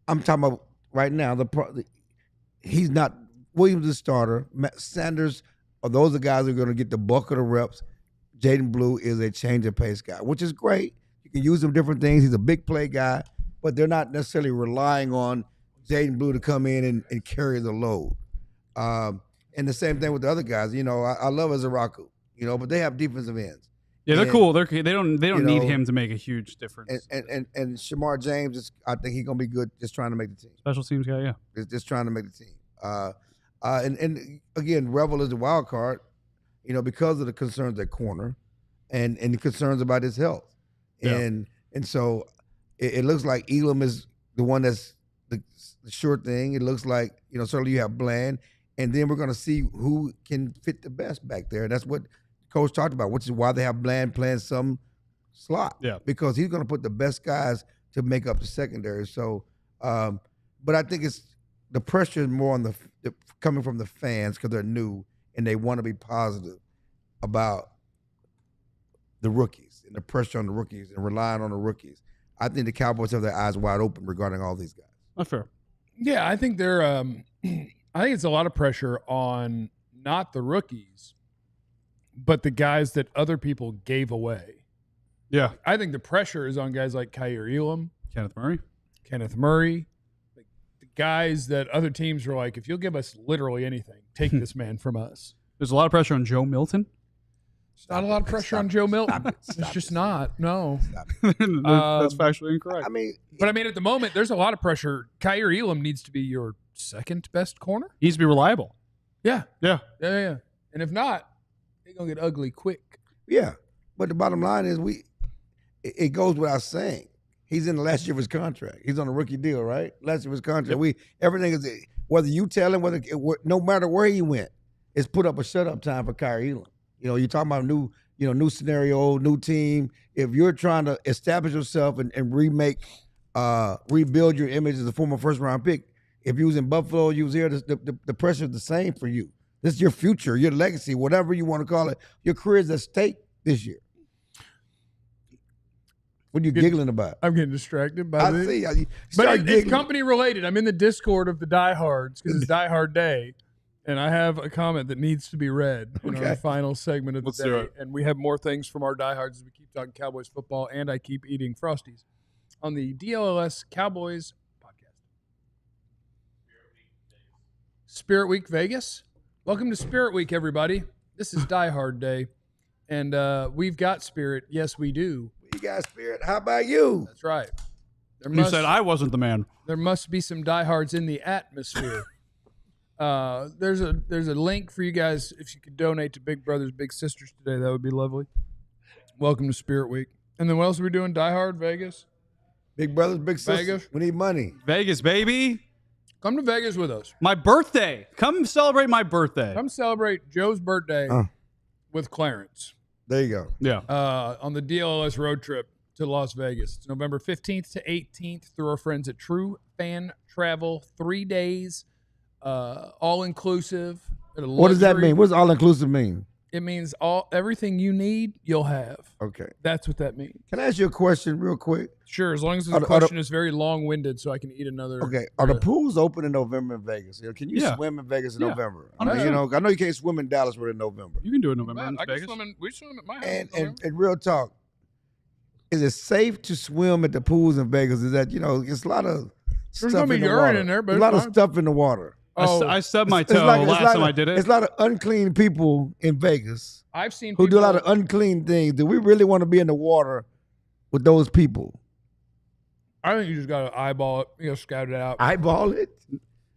S1: I'm talking about right now. He's not Williams the starter. Sanders, those are the guys who are going to get the bulk of the reps. Jaden Blue is a change of pace guy, which is great. You can use him different things. He's a big play guy, but they're not necessarily relying on Jaden Blue to come in and carry the load. And the same thing with the other guys. You know, I love Azaraku, you know, but they have defensive ends.
S4: Yeah, they're cool. They don't need him to make a huge difference.
S1: And Shamar James, I think he's gonna be good just trying to make the team.
S4: Special teams guy, yeah.
S1: Just trying to make the team. And again, Revel is the wild card, you know, because of the concerns at corner and the concerns about his health.
S4: Yeah.
S1: And so it looks like Elam is the one that's the sure thing. It looks like, you know, certainly you have Bland, and then we're gonna see who can fit the best back there. That's what Coach talked about, which is why they have Bland playing some slot.
S4: Yeah.
S1: Because he's going to put the best guys to make up the secondary. So, but I think it's the pressure is more on the coming from the fans because they're new and they want to be positive about the rookies and the pressure on the rookies and relying on the rookies. I think the Cowboys have their eyes wide open regarding all these guys.
S4: That's fair.
S2: Yeah, I think they're. I think it's a lot of pressure on not the rookies, but the guys that other people gave away.
S4: Yeah.
S2: I think the pressure is on guys like Kyer Elam,
S4: Kenneth Murray.
S2: like the guys that other teams were like, if you'll give us literally anything, take this man from us.
S4: There's a lot of pressure on Joe Milton.
S2: There's not a lot of pressure on Joe Milton. It's just not. No.
S4: That's factually incorrect.
S1: I mean,
S2: But I mean, at the moment, there's a lot of pressure. Kyer Elam needs to be your second best corner.
S4: He needs to be reliable.
S2: Yeah.
S4: Yeah.
S2: Yeah. And if not, it's going to get ugly quick.
S1: yeah. But the bottom line is it goes without saying. He's in the last year of his contract. He's on a rookie deal, right? Last year of his contract. Everything is, whether you tell him, no matter where he went, it's put up a shut-up time for Kyer Elam. You know, you're talking about new scenario, new team. If you're trying to establish yourself and rebuild your image as a former first-round pick, if you was in Buffalo, you was here, the pressure is the same for you. This is your future, your legacy, whatever you want to call it. Your career is at stake this year. What are you giggling about?
S2: I'm getting distracted by
S1: I
S2: this.
S1: see.
S2: But it's company related. I'm in the Discord of the Diehards because it's Die Hard Day, and I have a comment that needs to be read in our final segment of the day. And we have more things from our Diehards as we keep talking Cowboys football, and I keep eating Frosties on the DLLS Cowboys podcast. Spirit Week Vegas. Welcome to Spirit Week, everybody. This is Die Hard Day, and we've got Spirit. Yes, we do.
S1: You got Spirit. How about you?
S2: That's right.
S4: You said I wasn't the man.
S2: There must be some diehards in the atmosphere. There's a link for you guys. If you could donate to Big Brothers Big Sisters today, that would be lovely. Welcome to Spirit Week. And then what else are we doing? Die Hard Vegas.
S1: Big Brothers Big Sisters.
S2: Vegas.
S1: We need money.
S4: Vegas, baby.
S2: Come to Vegas with us.
S4: My birthday. Come celebrate my birthday.
S2: Come celebrate Joe's birthday with Clarence.
S1: There you go.
S4: Yeah.
S2: On the DLLS road trip to Las Vegas. It's November 15th to 18th through our friends at True Fan Travel. 3 days, all inclusive.
S1: What does that mean? What does all inclusive mean?
S2: It means everything you need, you'll have.
S1: Okay.
S2: That's what that means.
S1: Can I ask you a question real quick?
S2: Sure, as long as the question is very long-winded so I can eat another.
S1: Okay. Are the pools open in November in Vegas? Can you swim in Vegas in November? I know you can't swim in Dallas in November.
S4: You can do it in November in
S2: I
S4: Vegas.
S2: we swim at my house.
S1: And real talk, is it safe to swim at the pools in Vegas? Is that, it's a lot of
S2: There's
S1: stuff
S2: gonna be
S1: in the
S2: urine
S1: water.
S2: in there, but
S1: There's a lot of stuff in the water.
S4: I stubbed my toe last time I did it.
S1: It's a lot of unclean people in Vegas
S2: I've seen
S1: who
S2: people
S1: do a lot of unclean things. Do we really want to be in the water with those people?
S2: I think you just got to eyeball it. You got to scout it out.
S1: Eyeball it?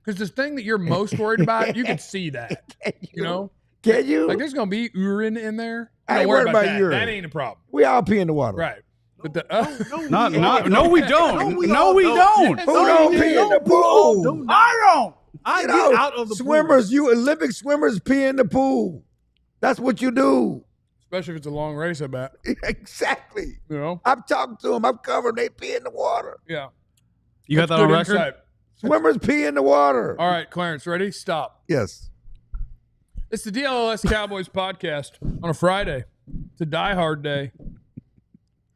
S2: Because the thing that you're most worried about, you can see that.
S1: Can you?
S2: Like there's going to be urine in there.
S1: I ain't worried about
S2: that.
S1: urine.
S2: That ain't a problem.
S1: We all pee in the water.
S2: Right. But the
S4: No, we don't. No, we don't.
S1: Who don't pee in the pool?
S4: I don't.
S3: I get out of the
S1: swimmers, you Olympic swimmers pee in the pool. That's what you do.
S2: Especially if it's a long race, I bet.
S1: Exactly.
S2: I've
S1: talked to them. I've covered. They pee in the water.
S2: Yeah.
S4: You got that on record?
S2: Insight.
S1: Swimmers pee in the water.
S2: All right, Clarence, ready? Stop.
S1: Yes.
S2: It's the DLLS Cowboys podcast on a Friday. It's a Die Hard day.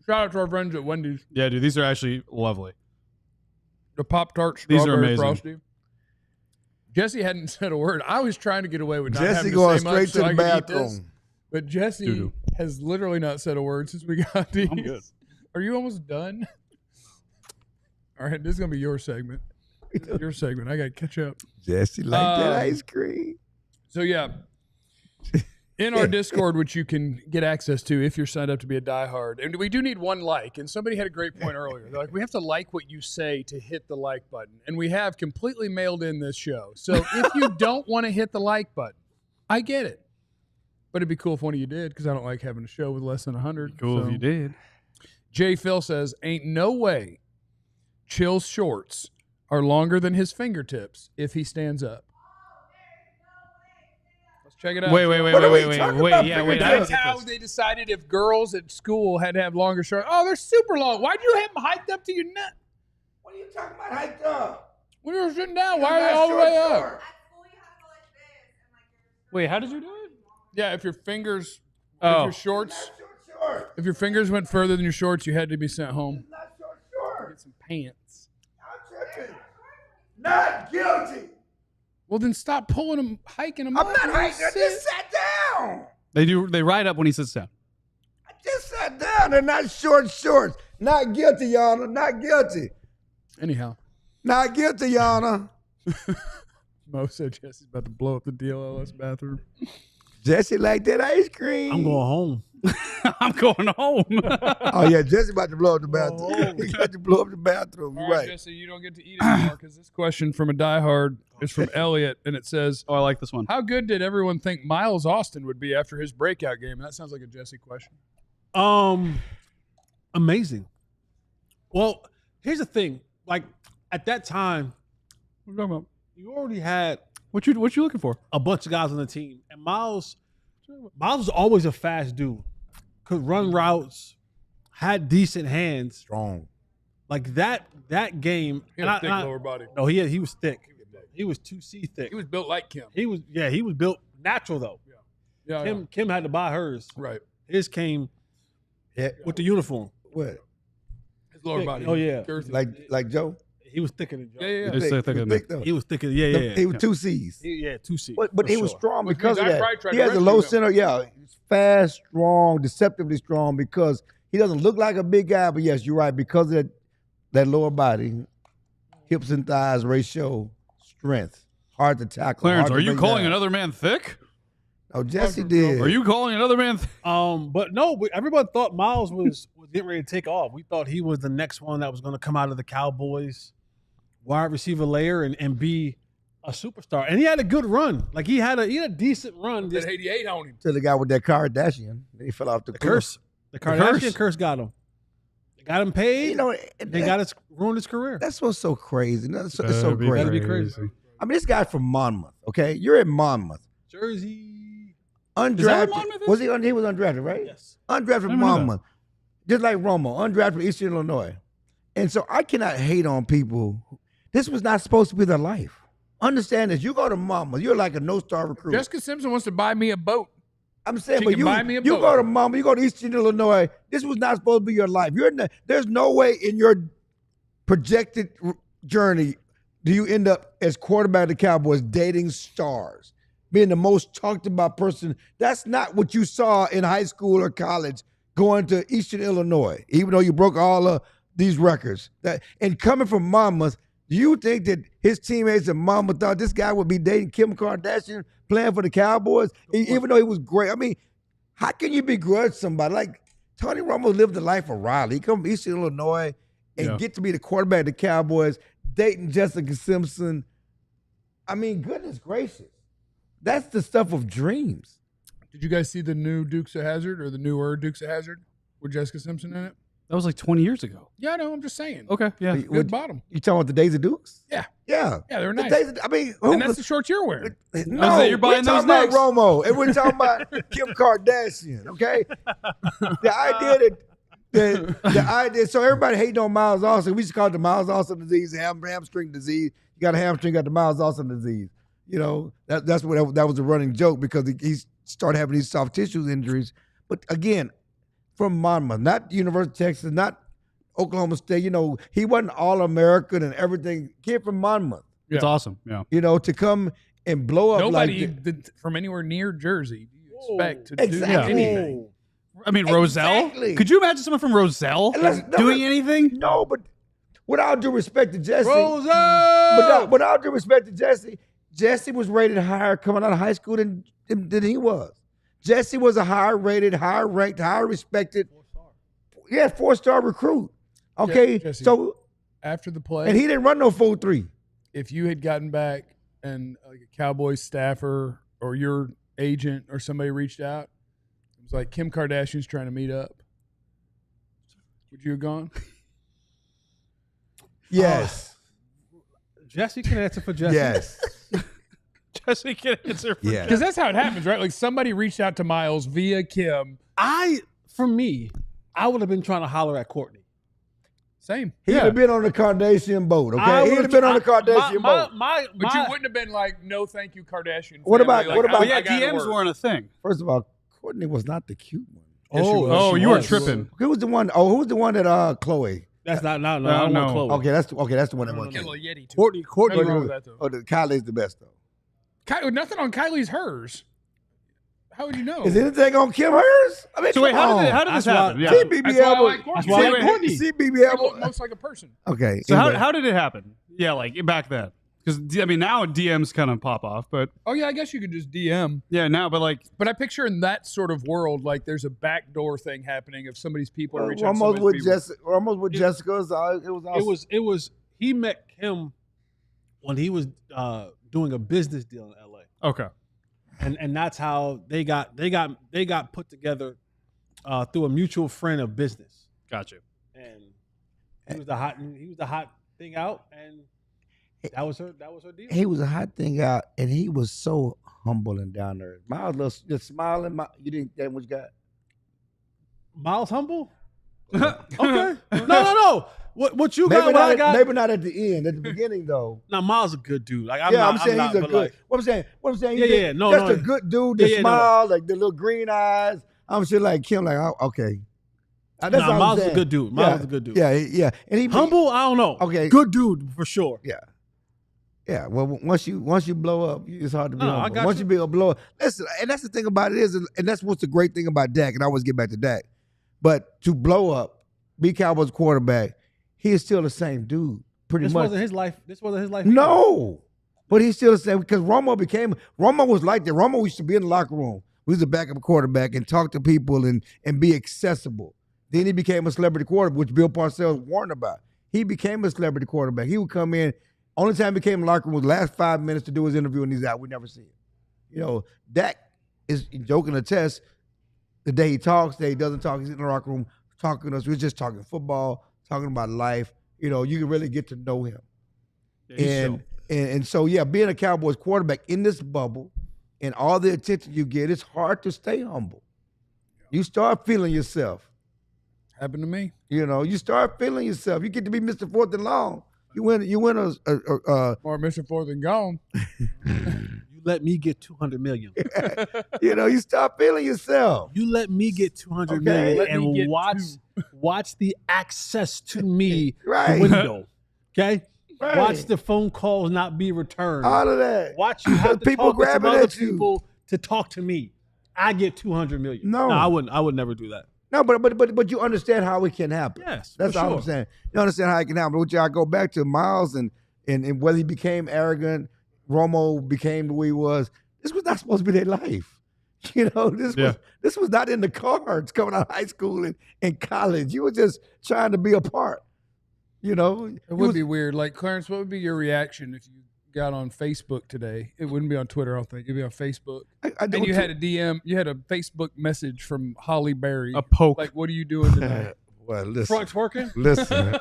S2: Shout out to our friends at Wendy's.
S4: Yeah, dude, these are actually lovely.
S2: The Pop-Tart
S4: These are
S2: strawberry
S4: amazing.
S2: frosty. Jesse hadn't said a word. I was trying to get away with not
S1: Jesse
S2: having
S1: going
S2: to say much
S1: straight
S2: so
S1: to
S2: I
S1: the
S2: could eat this.
S1: bathroom.
S2: But Jesse has literally not said a word since we got these.
S4: I'm good.
S2: Are you almost done? All right, this is going to be your segment. Your segment. I got to catch up.
S1: Jesse like that ice cream.
S2: So, yeah. In our Discord, which you can get access to if you're signed up to be a diehard. And we do need one like. And somebody had a great point earlier. They're like, we have to like what you say to hit the like button. And we have completely mailed in this show. So if you don't want to hit the like button, I get it. But it'd be cool if one of you did because I don't like having a show with less than 100.
S4: Cool if you did.
S2: J. Phil says, ain't no way Chill's shorts are longer than his fingertips if he stands up. Check it out.
S4: Wait. Yeah,
S2: That's how they decided if girls at school had to have longer shorts. Oh, they're super long. Why'd you have them hiked up to your neck?
S1: What are you talking about hiked up?
S2: When you were sitting down, why are they all the way up?
S4: Wait, how did you do it?
S2: Yeah, if your fingers, if your shorts, if your fingers went further than your shorts, you had to be sent home.
S1: Not short.
S2: Get some pants.
S1: I'm tripping. Not guilty.
S2: Well, then stop pulling them, hiking them.
S1: I'm
S2: up
S1: not
S2: and
S1: hiking. I
S2: sit.
S1: just sat down.
S4: They ride up when he sits down.
S1: I just sat down. They're not short shorts. Not guilty, Your Honor. Not guilty.
S2: Anyhow,
S1: Not guilty, Your Honor.
S2: Mo said Jesse's about to blow up the DLLS bathroom.
S1: Jesse like that ice cream.
S3: I'm going home.
S4: I'm going home.
S1: Oh, yeah. Jesse about to blow up the bathroom. He got to blow up the bathroom. You're
S2: All right,
S1: right.
S2: Jesse, you don't get to eat anymore because this question from a diehard is from Elliot, and it says,
S4: Oh, I like this one.
S2: how good did everyone think Miles Austin would be after his breakout game? That sounds like a Jesse question.
S3: Amazing. Well, here's the thing. Like at that time,
S2: What are you talking about?
S3: you already had
S4: What you looking for?
S3: a bunch of guys on the team, and Miles was always a fast dude. Could run routes, had decent hands.
S1: Strong.
S3: Like that game.
S2: He had a thick lower body.
S3: No, he was thick. He was 2C thick.
S2: He was built like Kim.
S3: He was built natural though.
S2: Yeah.
S3: Kim had to buy hers.
S2: Right.
S3: His came with the uniform.
S1: What?
S2: His lower body.
S3: Oh, yeah.
S2: girthy.
S1: Like Joe?
S3: He was thicker than Joe.
S2: Yeah.
S4: It's thicker than
S1: thick, though.
S3: He was thicker. Yeah.
S1: He was 2 C's.
S3: Yeah, 2 C.
S1: But he was strong
S2: Which
S1: because of
S2: means I
S1: that.
S2: probably tried
S1: He
S2: to
S1: has a
S2: rescue
S1: low
S2: him.
S1: center. Yeah, he's fast, strong, deceptively strong because he doesn't look like a big guy. But yes, you're right. Because of that lower body, hips and thighs ratio, strength, hard to tackle.
S4: Clarence,
S1: hard
S4: are
S1: to
S4: you
S1: bring
S4: calling
S1: down.
S4: another man thick?
S1: Oh, Jesse did.
S4: Are you calling another man thick?
S3: But no, everyone thought Miles was getting ready to take off. We thought he was the next one that was going to come out of the Cowboys wide receiver layer and be a superstar. And he had a good run. Like he had a decent run.
S2: That 88 on him.
S1: To the guy with that Kardashian, he fell off the cliff.
S3: Curse. The Kardashian curse got him. They got him paid.
S1: You know,
S3: They ruined his career.
S1: that's what's so crazy. It's so great.
S3: That'd be crazy.
S1: I mean, this guy's from Monmouth. Okay, you're in Monmouth.
S3: Jersey.
S1: Undrafted.
S3: Is that what Monmouth is?
S1: Was he? He was undrafted, right?
S3: Yes.
S1: Undrafted
S4: I
S1: from
S4: didn't know that.
S1: Monmouth, just like Romo, undrafted from Eastern Illinois. And so I cannot hate on people. This was not supposed to be their life. Understand this. You go to Monmouth, you're like a no-star recruit.
S2: Jessica Simpson wants to buy me a boat.
S1: I'm saying,
S2: She
S1: but
S2: can
S1: you
S2: buy me a
S1: you
S2: boat.
S1: go to Monmouth, you go to Eastern Illinois. This was not supposed to be your life. There's no way in your projected journey do you end up as quarterback of the Cowboys dating stars, being the most talked about person. That's not what you saw in high school or college going to Eastern Illinois, even though you broke all of these records. And coming from Monmouth, do you think that his teammates at Monmouth thought this guy would be dating Kim Kardashian, playing for the Cowboys, even though he was great? I mean, how can you begrudge somebody? Like Tony Romo lived the life of Riley. He come from Eastern Illinois and get to be the quarterback of the Cowboys, dating Jessica Simpson. I mean, goodness gracious. That's the stuff of dreams.
S2: Did you guys see the new Dukes of Hazzard or the newer Dukes of Hazzard with Jessica Simpson in it?
S4: That was like 20 years ago.
S2: Yeah, I know. I'm just saying.
S4: Okay, yeah.
S2: Good bottom.
S1: You talking about the Days of Dukes?
S2: Yeah.
S1: Yeah.
S2: Yeah, they're
S1: The
S2: nice.
S1: Days of, I mean,
S2: And that's the shorts you're wearing.
S1: no,
S4: you're buying
S1: we're
S4: those
S1: talking about
S4: next.
S1: Romo, and we're talking about Kim Kardashian, okay? The idea the idea, so everybody hating on Miles Austin. We used to call it the Miles Austin disease, hamstring disease. You got a hamstring, got the Miles Austin disease. You know, that's what that was a running joke because he started having these soft tissue injuries. But again, from Monmouth, not University of Texas, not Oklahoma State. You know, he wasn't All-American and everything. Kid from Monmouth.
S4: It's awesome. Yeah.
S1: You know, to come and blow up
S2: Nobody
S1: like
S2: from anywhere near Jersey do you expect to do
S1: Exactly.
S2: anything.
S4: I mean, Roselle.
S1: Exactly.
S4: Could you imagine someone from Roselle doing anything?
S1: No, but with all due respect to Jesse,
S3: Roselle!
S1: with all due respect to Jesse was rated higher coming out of high school than he was. Jesse was a higher rated, higher ranked, higher respected, 4-star recruit. Okay,
S2: Jesse,
S1: so
S2: after the play,
S1: and he didn't run no 4.3.
S2: if you had gotten back and like a Cowboys staffer or your agent or somebody reached out, it was like Kim Kardashian's trying to meet up, would you have gone?
S1: Yes,
S3: Jesse can answer for Jesse.
S1: yes,
S4: Jesse can answer for
S1: yes.
S2: Because that's how it happens, right? Like somebody reached out to Miles via Kim.
S3: For me, I would have been trying to holler at Courtney.
S2: Same.
S1: He'd have been on the Kardashian boat.
S3: I
S1: Okay, he'd
S3: would've
S1: have been on the Kardashian boat.
S2: But you wouldn't have been like, no, thank you, Kardashian.
S1: What
S2: family.
S1: about-
S2: Like,
S1: what about-
S2: I
S4: yeah,
S2: gotta
S4: DMs
S2: work.
S4: weren't a thing.
S1: First of all, Courtney was not the cute one.
S2: Yes, she was.
S4: Oh,
S2: She
S4: you were
S2: was.
S4: tripping.
S1: Who was the one? Oh, who was the one that Chloe?
S3: That's not I
S4: No,
S3: don't
S4: no.
S3: want Chloe.
S1: Okay, that's the one that won.
S2: Kill a Yeti too.
S3: Courtney.
S2: Nothing wrong with that, though.
S1: Oh, Kylie's the best though.
S2: Nothing on Kylie's hers. How would you know?
S1: Is anything on Kim hers? I mean,
S4: So wait,
S1: come
S4: how
S1: on.
S4: did this
S3: That's why-
S4: happen? Yeah.
S1: See BB
S2: That's why I
S1: Elbow.
S2: like Courtney.
S3: That's why I like
S2: Courtney.
S3: Courtney.
S1: See BB
S2: She
S1: Elbow.
S2: looked most like a person.
S1: Okay.
S4: So
S1: anyway.
S4: how did it happen? Yeah, like back then. Because I mean, now DMs kind of pop off, but
S2: Oh yeah, I guess you could just DM.
S4: yeah, now, but like,
S2: But I picture in that sort of world, like there's a backdoor thing happening if somebody's people are reaching out. to
S1: almost
S2: somebody's
S1: with
S2: people.
S1: Jessica. Almost with Jessica's. It was. Awesome.
S3: It was he met Kim when he was doing a business deal in LA.
S4: okay,
S3: And that's how they got put together through a mutual friend of business.
S4: got you.
S3: And he was the hot thing out, and that was her deal.
S1: He was a hot thing out, and he was so humble and down there. Miles just smiling. You didn't get what you got.
S3: Miles humble. Okay. No. What you got?
S1: Maybe
S3: What I
S1: not.
S3: got?
S1: Maybe not at the end. At the beginning, though.
S3: Now Miles a good dude. Like
S1: I'm saying he's a
S3: but
S1: good.
S3: like,
S1: What I'm saying.
S3: Yeah. No,
S1: just
S3: no.
S1: a good dude. The
S3: Yeah, no.
S1: smile, like the little green eyes. I'm sure like Kim, like, oh, okay. That's
S3: Nah,
S1: what I'm
S3: Miles is a
S1: saying.
S3: good dude. Miles is a good dude.
S1: Yeah. And he
S3: Humble, I don't know.
S1: Okay.
S3: Good dude for sure.
S1: Yeah. Well, once you blow up, it's hard to be
S3: No, I
S1: humble.
S3: got
S1: Once
S3: you.
S1: you be a blow up, listen, and that's the thing about it is, and that's what's the great thing about Dak. And I always get back to Dak, but to blow up, be Cowboys quarterback, he is still the same dude, pretty
S3: This
S1: much.
S3: wasn't his life. This wasn't his life.
S1: No, but he's still the same because Romo was like that. Romo used to be in the locker room. We was a backup quarterback and talk to people and be accessible. Then he became a celebrity quarterback, which Bill Parcells warned about. He became a celebrity quarterback. He would come in. Only time he came in the locker room was the last 5 minutes to do his interview and he's out. We never see him. You know, Dak is joking a test. The day he talks, the day he doesn't talk, he's in the locker room talking to us. We're just talking football, talking about life. You know, you can really get to know him. And so, being a Cowboys quarterback in this bubble and all the attention you get, it's hard to stay humble. You start feeling yourself.
S2: Happened to me.
S1: You know, you start feeling yourself. You get to be Mr. Fourth and Long. You win
S2: Or Mr. Fourth and Gone.
S3: You let me get 200 million.
S1: you know, you start feeling yourself.
S3: You let me get 200
S1: Okay.
S3: million
S2: Let me get
S3: and watch the access to me
S1: Right.
S3: window. Okay?
S1: Right.
S3: Watch the phone calls not be returned.
S1: All of that.
S3: Watch you have to
S1: People
S3: talk with some
S1: grabbing
S3: other
S1: at you.
S3: people to talk to me. I get 200 million.
S1: No.
S3: I would never do that.
S1: No, but you understand how it can happen.
S3: Yes,
S1: That's
S3: for
S1: all
S3: sure.
S1: I'm saying. You understand how it can happen. Which I go back to Miles and whether he became arrogant, Romo became the way he was. This was not supposed to be their life. You know, this was not in the cards coming out of high school and college. You were just trying to be a part. You know,
S2: It would be weird. Like, Clarence, what would be your reaction if you got on Facebook today? It wouldn't be on Twitter, I don't think. It'd be on Facebook. And you had a DM, you had a Facebook message from Holly Berry.
S4: A poke.
S2: Like, what are you doing tonight?
S1: Well, listen.
S3: Front twerking?
S1: Listen.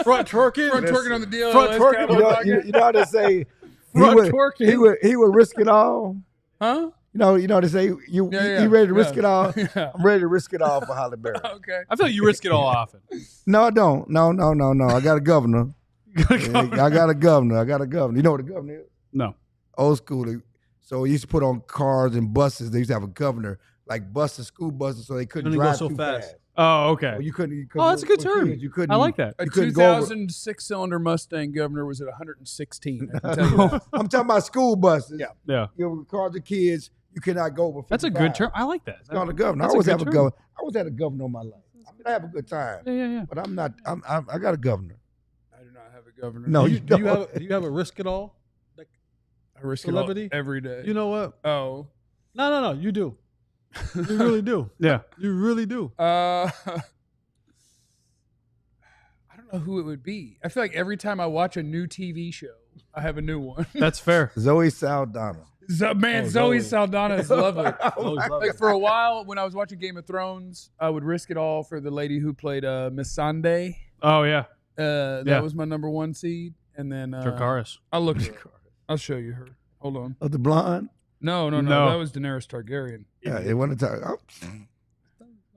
S3: Front twerking?
S2: Front twerking on the DLLS
S3: Front twerking.
S2: Cowboys
S1: You know how they say
S3: Front twerking.
S1: he would risk it all.
S2: Huh?
S1: You know they say you ready to risk it all.
S2: Yeah.
S1: I'm ready to risk it all for Holly Berry.
S2: Okay.
S4: I feel like you risk it all often.
S1: No, I don't. No. I got a governor. I got a governor. You know what a governor is?
S4: No.
S1: Old school. So he used to put on cars and buses. They used to have a governor, like buses, school buses, so they couldn't
S3: Couldn't go
S1: drive
S3: so
S1: too
S3: fast.
S4: Oh, okay.
S1: Well, you couldn't.
S4: Oh, that's a good
S1: with
S4: term.
S1: kids, you couldn't.
S4: I like that.
S2: A
S1: You couldn't go over-
S2: 2006-cylinder Mustang governor was at 116. I can tell you that.
S1: I'm talking about school buses.
S4: Yeah.
S1: You know, cars of kids, you cannot go over 55.
S4: That's a good term. I like that.
S1: It's called a governor. I
S4: That's a
S1: always
S4: good
S1: have a
S4: term.
S1: governor. I always had a governor in my life. I mean, I have a good time.
S4: Yeah.
S1: But I'm not. I got a governor.
S2: I do not have a governor.
S1: No,
S3: do
S1: you
S3: you have a risk it all?
S2: I risk
S3: celebrity?
S2: it all every day.
S3: You know what?
S2: Oh.
S3: No. You do. You really do.
S4: Yeah.
S3: You really do.
S2: I don't know who it would be. I feel like every time I watch a new TV show, I have a new one.
S4: That's fair.
S1: Zoe Saldana.
S2: Zoe Saldana is lovely.
S3: Always love
S2: Like
S3: it.
S2: for a while, when I was watching Game of Thrones, I would risk it all for the lady who played Missandei.
S4: Oh, yeah.
S2: That was my number one seed. And then
S4: Dracarys.
S2: I'll look her up. I'll show you her. Hold on.
S1: Oh, the blonde.
S2: No.
S4: No.
S2: That was Daenerys Targaryen.
S1: Yeah, it wasn't. Oh,
S2: I'm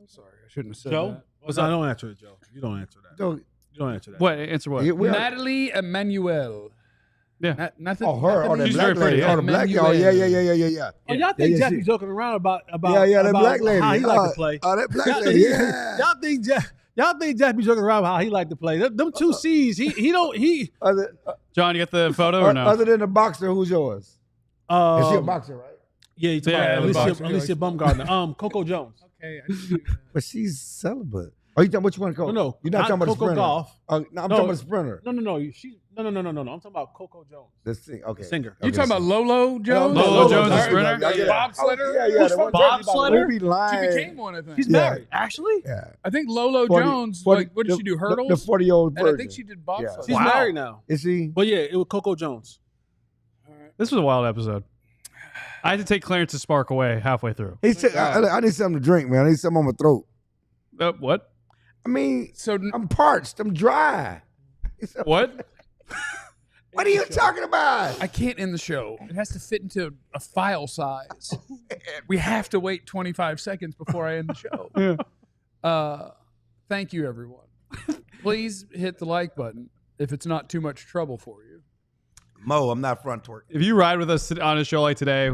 S2: sorry. I shouldn't have said
S3: Joe?
S2: that.
S3: No, don't answer it, Joe. You don't answer that.
S1: don't-
S3: You don't answer that.
S4: What? Answer what?
S1: we are-
S2: Natalie Emmanuel.
S4: Yeah.
S2: Nothing.
S1: Oh, her. Oh, that
S4: She's
S1: black
S4: very pretty,
S1: lady.
S4: yeah.
S1: Oh, the black. Oh, yeah.
S3: Oh, y'all think
S1: Yeah,
S3: Jack
S1: she-
S3: be joking around about
S1: Yeah, that
S3: about
S1: black lady.
S3: how he like to play?
S1: Oh, that black
S3: Y'all
S1: lady.
S3: think-
S1: Yeah.
S3: Y'all think Jack be joking around about how he like to play? Them two C's. He
S1: Other,
S4: John, you got the photo or no?
S1: other than the boxer, who's yours? Is she a
S3: um,
S1: boxer, right?
S3: yeah, he's
S4: Yeah, the
S2: boxer.
S3: Alicia Bumgarner. Coco Jones.
S2: Okay. I can do that.
S1: But she's celibate. Oh, you talking which one? Coco?
S3: No,
S1: You're not talking about the
S3: Coco
S1: sprinter.
S3: Golf.
S1: No, I'm talking about the sprinter.
S3: No. She's no. I'm talking about Coco Jones,
S1: The thing. Okay.
S3: the singer.
S2: You talking about Lolo Jones?
S4: Lolo Jones, the
S2: All right.
S4: sprinter?
S1: I get it.
S2: Bobsledder?
S1: Yeah.
S3: Who's
S1: the one-
S4: Bobsledder?
S1: We be
S2: She
S1: lying.
S2: became one, I think.
S3: She's
S1: Yeah.
S3: married. Actually,
S1: Yeah.
S2: I think Lolo
S1: 40
S2: Jones.
S1: 40
S2: like, what did she do? Hurdles.
S1: The 40-year-old
S2: and
S1: version.
S2: I think she did bobsled.
S3: she's
S4: Wow.
S3: married now.
S1: Is she?
S3: But yeah, it was Coco Jones.
S4: This was a wild episode. I had to take Clarence's spark away halfway through.
S1: He said, I need something to drink, man. I need something on my throat.
S4: What?
S1: I mean,
S2: So
S1: I'm parched. I'm dry. He said,
S4: What?
S1: What are you talking about?
S2: I can't end the show. It has to fit into a file size. We have to wait 25 seconds before I end the show. Thank you, everyone. Please hit the like button if it's not too much trouble for you.
S1: Mo, I'm not front twerking.
S4: If you ride with us on a show like today,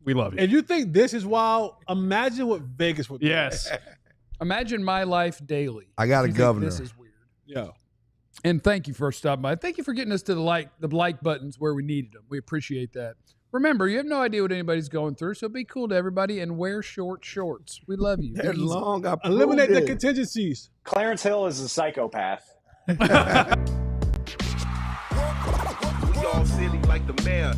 S4: We love you.
S3: If you think this is wild, imagine what Vegas would be.
S4: Yes.
S2: Imagine my life daily.
S1: I got a
S2: You think
S1: governor.
S2: This is weird.
S3: Yeah.
S2: And thank you for stopping by. Thank you for getting us to the like buttons where we needed them. We appreciate that. Remember, you have no idea what anybody's going through, so be cool to everybody and wear short shorts. We love you.
S1: They're
S2: Be easy.
S1: long. I
S3: Eliminate the
S1: proved it.
S3: contingencies.
S6: Clarence Hill is a psychopath.
S8: We all silly like the mayor.